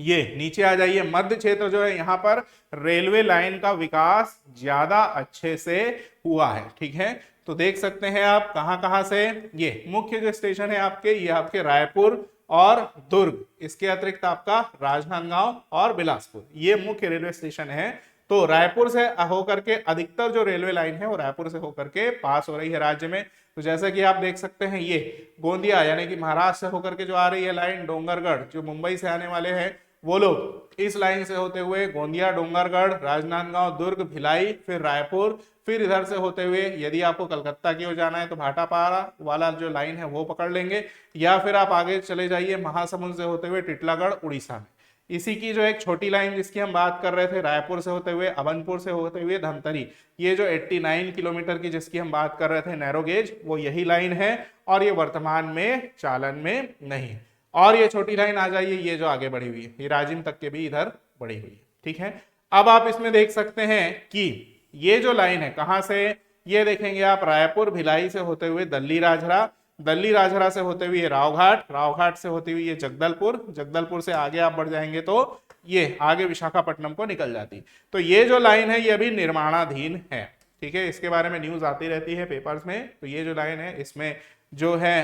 ये नीचे आ जाइए, मध्य क्षेत्र जो है यहाँ पर रेलवे लाइन का विकास ज्यादा अच्छे से हुआ है, ठीक है। तो देख सकते हैं आप कहां से, ये मुख्य जो स्टेशन है आपके, ये आपके रायपुर और दुर्ग, इसके अतिरिक्त आपका राजनांदगांव और बिलासपुर, ये मुख्य रेलवे स्टेशन है। तो रायपुर से होकर के अधिकतर जो रेलवे लाइन है वो रायपुर से होकर के पास हो रही है राज्य में। तो जैसा कि आप देख सकते हैं ये गोंदिया यानी कि महाराष्ट्र से होकर के जो आ रही है लाइन, डोंगरगढ़ जो मुंबई से आने वाले हैं वो लोग इस लाइन से होते हुए गोंदिया, डोंगरगढ़, राजनांदगांव, दुर्ग, भिलाई, फिर रायपुर, फिर इधर से होते हुए यदि आपको कलकत्ता की ओर जाना है तो भाटापारा वाला जो लाइन है वो पकड़ लेंगे, या फिर आप आगे चले जाइए महासमुंद से होते हुए टिटलागढ़ उड़ीसा में। इसी की जो एक छोटी लाइन जिसकी हम बात कर रहे थे रायपुर से होते हुए, अभनपुर से होते हुए धमतरी, ये जो 89 किलोमीटर की जिसकी हम बात कर रहे थे नैरो गेज, वो यही लाइन है और ये वर्तमान में चालन में नहीं। और ये छोटी लाइन आ जाइए, ये जो आगे बढ़ी हुई है, ये राजिम तक के भी इधर बढ़ी हुई है, ठीक है। अब आप इसमें देख सकते हैं कि ये जो लाइन है कहां से, ये देखेंगे आप रायपुर, भिलाई से होते हुए दल्ली राजहरा, दल्ली राजहरा से होते हुए रावघाट, रावघाट से होती हुई ये जगदलपुर, जगदलपुर से आगे आप बढ़ जाएंगे तो ये आगे विशाखापट्टनम को निकल जाती। तो ये जो लाइन है ये अभी निर्माणाधीन है, ठीक है। इसके बारे में न्यूज आती रहती है पेपर्स में। तो ये जो लाइन है इसमें जो है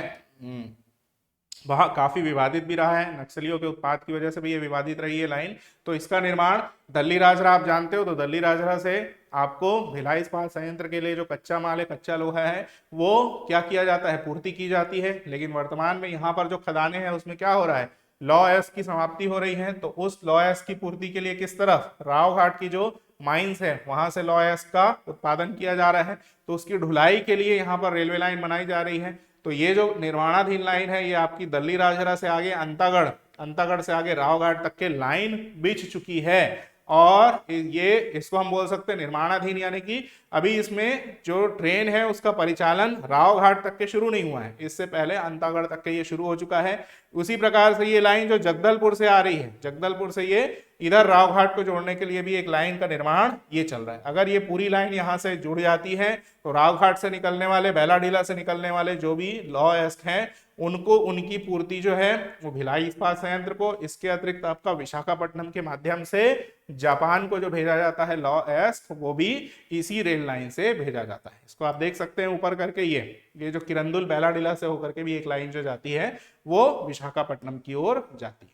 वह काफी विवादित भी रहा है, नक्सलियों के उत्पात की वजह से भी ये विवादित रही है लाइन। तो इसका निर्माण दल्ली राजहरा आप जानते हो, तो दल्ली राजहरा से आपको भिलाई इस्पात संयंत्र के लिए जो कच्चा माल है, कच्चा लोहा है, वो क्या किया जाता है, पूर्ति की जाती है। लेकिन वर्तमान में यहाँ पर जो खदानें हैं उसमें क्या हो रहा है, लॉ एस की समाप्ति हो रही है। तो उस लॉ एस की पूर्ति के लिए किस तरफ, रावघाट की जो माइंस है वहां से लॉ एस का उत्पादन किया जा रहा है, तो उसकी ढुलाई के लिए यहाँ पर रेलवे लाइन बनाई जा रही है। तो ये जो निर्माणाधीन लाइन है ये आपकी दल्ली राजहरा से आगे अंतागढ़, अंतागढ़ से आगे रावघाट तक के लाइन बिछ चुकी है। और ये इसको हम बोल सकते हैं निर्माणाधीन, यानी कि अभी इसमें जो ट्रेन है उसका परिचालन रावघाट तक के शुरू नहीं हुआ है, इससे पहले अंतागढ़ तक के ये शुरू हो चुका है। उसी प्रकार से ये लाइन जो जगदलपुर से आ रही है, जगदलपुर से ये इधर रावघाट को जोड़ने के लिए भी एक लाइन का निर्माण ये चल रहा है। अगर ये पूरी लाइन यहाँ से जुड़ जाती है तो रावघाट से निकलने वाले, बेलाडीला से निकलने वाले जो भी लॉ एस्क हैं उनको, उनकी पूर्ति जो है वो भिलाई इस्पात संयंत्र को, इसके अतिरिक्त आपका विशाखापट्टनम के माध्यम से जापान को जो भेजा जाता है लॉ एस्क, वो भी इसी रेल लाइन से भेजा जाता है। इसको आप देख सकते हैं ऊपर करके, ये जो किरंदुल बेलाडीला से होकर के भी एक लाइन जो जाती है वो विशाखापट्टनम की ओर जाती है।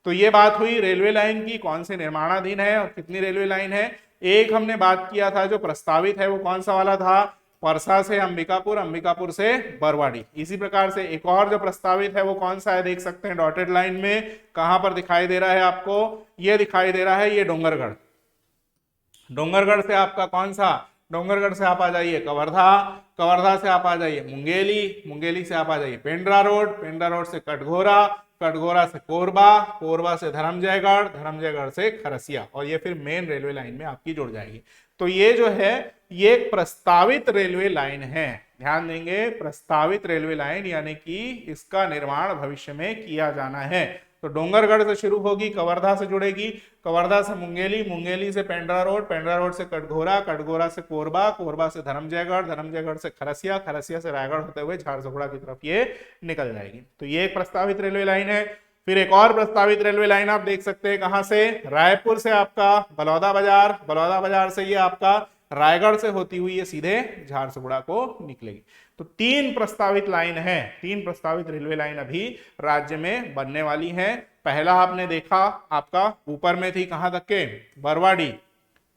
तो ये बात हुई रेलवे लाइन की, कौन से निर्माणाधीन है और कितनी रेलवे लाइन है। एक हमने बात किया था जो प्रस्तावित है वो कौन सा वाला था, परसा से अंबिकापुर, अंबिकापुर से बरवाडी। इसी प्रकार से एक और जो प्रस्तावित है वो कौन सा है, देख सकते हैं डॉटेड लाइन में कहां पर दिखाई दे रहा है आपको, ये दिखाई दे रहा है ये डोंगरगढ़। डोंगरगढ़ से आपका कौन सा, डोंगरगढ़ से आप आ जाइए कवर्धा, कवर्धा से आप आ जाइए मुंगेली, मुंगेली से आप आ जाइए पेंड्रा रोड, पेंड्रा रोड से कटघोरा, कटघोरा से कोरबा, कोरबा से धर्मजयगढ़, धर्मजयगढ़ से खरसिया, और ये फिर मेन रेलवे लाइन में आपकी जुड़ जाएगी। तो ये जो है ये एक प्रस्तावित रेलवे लाइन है, ध्यान देंगे, प्रस्तावित रेलवे लाइन, यानी कि इसका निर्माण भविष्य में किया जाना है। तो डोंगरगढ़ से शुरू होगी, कवर्धा से जुड़ेगी, कवर्धा से मुंगेली, मुंगेली से पेंड्रा रोड, पेंड्रा रोड से कटघोरा, कटघोरा से कोरबा, कोरबा से धर्मजयगढ़, धर्मजयगढ़ से खरसिया, खरसिया से रायगढ़ होते हुए झारसुगुड़ा की तरफ ये निकल जाएगी। तो ये एक प्रस्तावित रेलवे लाइन है। फिर एक और प्रस्तावित रेलवे लाइन आप देख सकते हैं, कहां से, रायपुर से आपका बलौदा बाजार, बलौदा बाजार से ये आपका रायगढ़ से होती हुई ये सीधे झारसुगुड़ा को निकलेगी। तो 3 प्रस्तावित लाइन है, 3 प्रस्तावित रेलवे लाइन अभी राज्य में बनने वाली है। पहला आपने देखा आपका ऊपर में थी, कहां तक के, बरवाडी,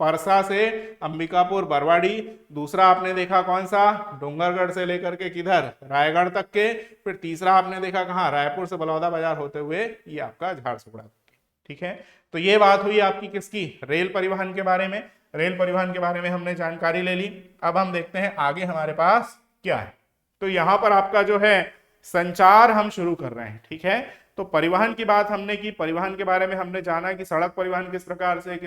परसा से अंबिकापुर बरवाडी। दूसरा आपने देखा कौन सा, डोंगरगढ़ से लेकर के किधर, रायगढ़ तक के। फिर तीसरा आपने देखा कहां, रायपुर से बलौदा बाजार होते हुए ये आपका झारसुगुड़ा। ठीक है, तो ये बात हुई आपकी किसकी, रेल परिवहन के बारे में। रेल परिवहन के बारे में हमने जानकारी ले ली। अब हम देखते हैं आगे हमारे पास क्या है। तो यहां पर आपका जो है संचार हम शुरू कर रहे हैं। ठीक है, तो परिवहन की बात हमने की, परिवहन के बारे में हमने जाना कि सड़क परिवहन किस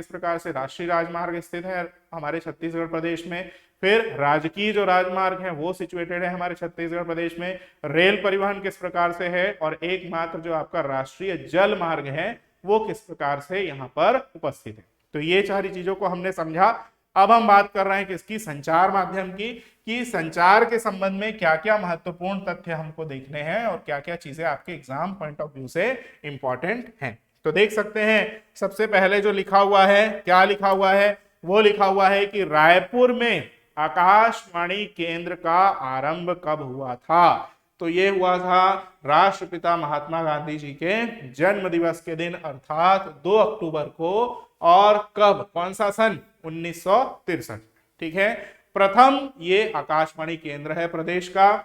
प्रकार से राष्ट्रीय राजमार्ग स्थित है हमारे छत्तीसगढ़ प्रदेश में। फिर राजकीय जो राजमार्ग है वो सिचुएटेड है हमारे छत्तीसगढ़ प्रदेश में। रेल परिवहन किस प्रकार से है, और एकमात्र जो आपका राष्ट्रीय जल मार्ग है वो किस प्रकार से यहाँ पर उपस्थित है। तो ये सारी चीजों को हमने समझा। अब हम बात कर रहे हैं किसकी, संचार माध्यम की, कि संचार के संबंध में क्या क्या महत्वपूर्ण तथ्य हमको देखने हैं और क्या क्या चीजें आपके एग्जाम पॉइंट ऑफ व्यू से इंपॉर्टेंट हैं। तो देख सकते हैं सबसे पहले जो लिखा हुआ है, क्या लिखा हुआ है, वो लिखा हुआ है कि रायपुर में आकाशवाणी केंद्र का आरंभ कब हुआ था। तो ये हुआ था राष्ट्रपिता महात्मा गांधी जी के जन्म दिवस के दिन, अर्थात 2 अक्टूबर को। और कब, कौन सा सन, 1963। ठीक है, प्रथम ये आकाशवाणी केंद्र है प्रदेश का।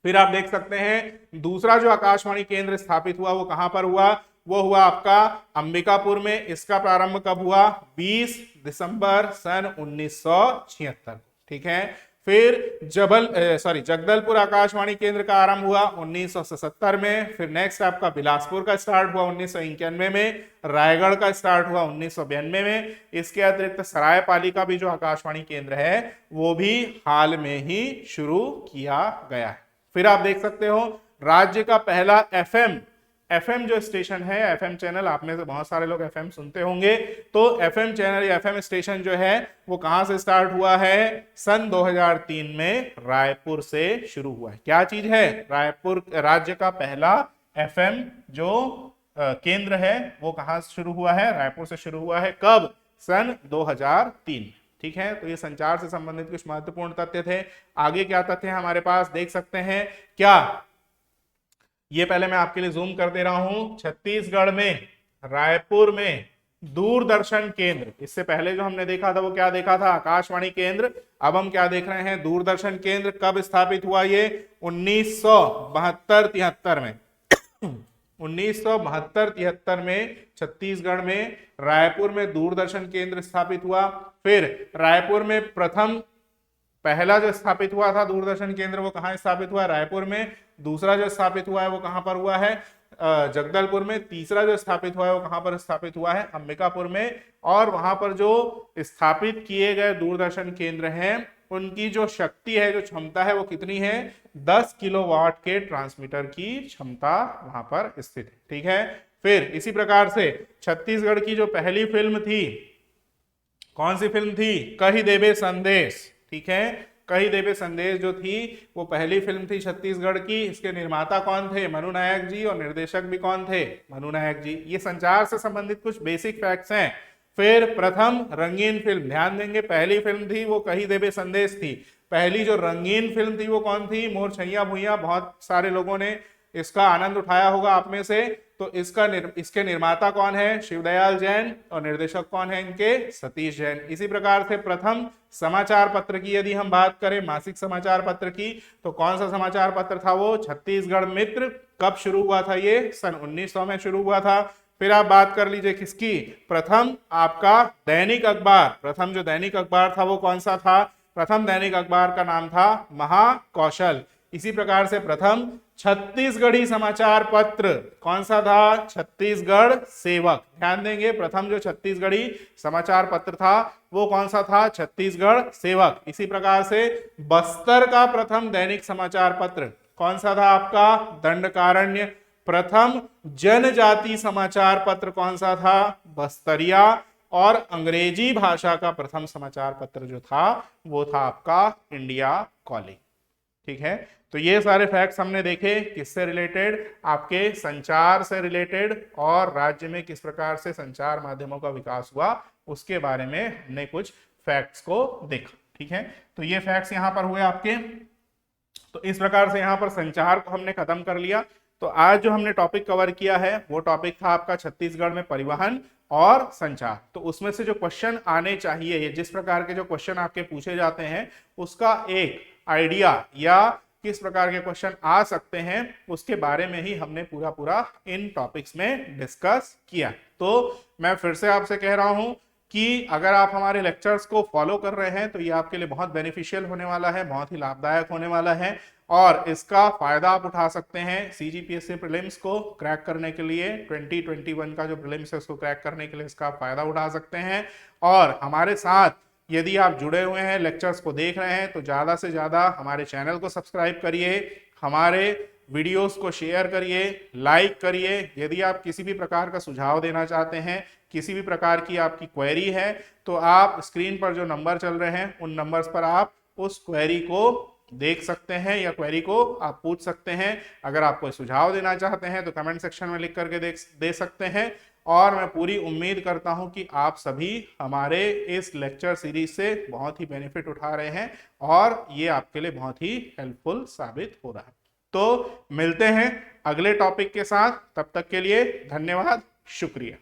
फिर आप देख सकते हैं दूसरा जो आकाशवाणी केंद्र स्थापित हुआ वो कहां पर हुआ, वो हुआ आपका अंबिकापुर में। इसका प्रारंभ कब हुआ, 20 दिसंबर सन 1976। ठीक है, फिर जगदलपुर आकाशवाणी केंद्र का आरंभ हुआ 1977 में। फिर नेक्स्ट आपका बिलासपुर का स्टार्ट हुआ 1991 में। रायगढ़ का स्टार्ट हुआ 1992 में। इसके अतिरिक्त सरायपाली का भी जो आकाशवाणी केंद्र है वो भी हाल में ही शुरू किया गया है। फिर आप देख सकते हो राज्य का पहला एफएम जो स्टेशन है, एफएम चैनल, आप में से बहुत सारे लोग एफएम सुनते होंगे, तो एफएम चैनल या एफएम स्टेशन जो है वो कहां से स्टार्ट हुआ है, सन 2003 में रायपुर से शुरू हुआ है। क्या चीज है, रायपुर राज्य का पहला एफएम जो केंद्र है वो कहां से शुरू हुआ है, रायपुर से शुरू हुआ है। कब, सन 2003। ठीक है, तो ये संचार से संबंधित कुछ महत्वपूर्ण तथ्य थे। आगे क्या तथ्य हमारे पास देख सकते हैं, क्या, ये पहले मैं आपके लिए जूम कर दे रहा हूं। छत्तीसगढ़ में रायपुर में दूरदर्शन केंद्र, इससे पहले जो हमने देखा था वो क्या देखा था, आकाशवाणी केंद्र। अब हम क्या देख रहे हैं, दूरदर्शन केंद्र। कब स्थापित हुआ ये, 1972-73 में। 1972-73 में छत्तीसगढ़ में रायपुर में दूरदर्शन केंद्र स्थापित हुआ। फिर रायपुर में पहला जो स्थापित हुआ था दूरदर्शन केंद्र वो कहाँ स्थापित हुआ, रायपुर में। दूसरा जो स्थापित हुआ है वो कहां पर हुआ है, जगदलपुर में। तीसरा जो स्थापित हुआ है वो कहां पर स्थापित हुआ है, अंबिकापुर में। और वहां पर जो स्थापित किए गए दूरदर्शन केंद्र हैं उनकी जो शक्ति है, जो क्षमता है वो कितनी है, 10 किलोवाट के ट्रांसमीटर की क्षमता वहां पर स्थित है। ठीक है, फिर इसी प्रकार से छत्तीसगढ़ की जो पहली फिल्म थी, कौन सी फिल्म थी, कही देबे संदेश। ठीक है, कही देबे संदेश जो थी वो पहली फिल्म थी छत्तीसगढ़ की। इसके निर्माता कौन थे, मनु नायक जी, और निर्देशक भी कौन थे, मनु नायक जी। ये संचार से संबंधित कुछ बेसिक फैक्ट्स हैं। फिर प्रथम रंगीन फिल्म, ध्यान देंगे, पहली फिल्म थी वो कही देबे संदेश थी। पहली जो रंगीन फिल्म थी वो कौन थी, मोर छैया भुइयां। बहुत सारे लोगों ने इसका आनंद उठाया होगा आप में से। तो इसके निर्माता कौन है, शिवदयाल जैन, और निर्देशक कौन है इनके, सतीश जैन। इसी प्रकार से प्रथम समाचार पत्र की यदि हम बात करें, मासिक समाचार पत्र की, तो कौन सा समाचार पत्र था वो, छत्तीसगढ़ मित्र। कब शुरू हुआ था ये, सन 1900 में शुरू हुआ था। फिर आप बात कर लीजिए किसकी, प्रथम आपका दैनिक अखबार, प्रथम जो दैनिक अखबार था वो कौन सा था, प्रथम दैनिक अखबार का नाम था महाकौशल। इसी प्रकार से प्रथम छत्तीसगढ़ी समाचार पत्र कौन सा था? छत्तीसगढ़ सेवक। ध्यान देंगे, प्रथम जो छत्तीसगढ़ी समाचार पत्र था वो कौन सा था? छत्तीसगढ़ सेवक। इसी प्रकार से बस्तर का प्रथम दैनिक समाचार पत्र कौन सा था आपका? दंडकारण्य। प्रथम जनजाति समाचार पत्र कौन सा था? बस्तरिया। और अंग्रेजी भाषा का प्रथम समाचार पत्र जो था वो था आपका इंडिया कॉलिंग। ठीक है, तो ये सारे फैक्ट्स हमने देखे, किससे रिलेटेड? आपके संचार से रिलेटेड, और राज्य में किस प्रकार से संचार माध्यमों का विकास हुआ उसके बारे में हमने कुछ फैक्ट्स को देखा। ठीक है, तो ये फैक्ट्स यहां पर हुए आपके। तो इस प्रकार से यहां पर संचार को हमने खत्म कर लिया। तो आज जो हमने टॉपिक कवर किया है वो टॉपिक था आपका छत्तीसगढ़ में परिवहन और संचार। तो उसमें से जो क्वेश्चन आने चाहिए, ये जिस प्रकार के जो क्वेश्चन आपके पूछे जाते हैं उसका एक आइडिया या किस प्रकार के क्वेश्चन आ सकते हैं उसके बारे में ही हमने पूरा पूरा इन टॉपिक्स में डिस्कस किया। तो मैं फिर से आपसे कह रहा हूं कि अगर आप हमारे लेक्चर्स को फॉलो कर रहे हैं तो ये आपके लिए बहुत बेनिफिशियल होने वाला है, बहुत ही लाभदायक होने वाला है, और इसका फायदा आप उठा सकते हैं सीजीपीएससी प्रीलिम्स को क्रैक करने के लिए। 2021 का जो प्रीलिम्स है उसको क्रैक करने के लिए इसका फायदा उठा सकते हैं। और हमारे साथ यदि आप जुड़े हुए हैं, लेक्चर्स को देख रहे हैं, तो ज़्यादा से ज़्यादा हमारे चैनल को सब्सक्राइब करिए, हमारे वीडियोस को शेयर करिए, लाइक करिए। यदि आप किसी भी प्रकार का सुझाव देना चाहते हैं, किसी भी प्रकार की आपकी क्वेरी है, तो आप स्क्रीन पर जो नंबर चल रहे हैं उन नंबर्स पर आप उस क्वेरी को देख सकते हैं या क्वेरी को आप पूछ सकते हैं। अगर आप कोई सुझाव देना चाहते हैं तो कमेंट सेक्शन में लिख करके दे सकते हैं। और मैं पूरी उम्मीद करता हूं कि आप सभी हमारे इस लेक्चर सीरीज से बहुत ही बेनिफिट उठा रहे हैं और ये आपके लिए बहुत ही हेल्पफुल साबित हो रहा है। तो मिलते हैं अगले टॉपिक के साथ, तब तक के लिए धन्यवाद, शुक्रिया।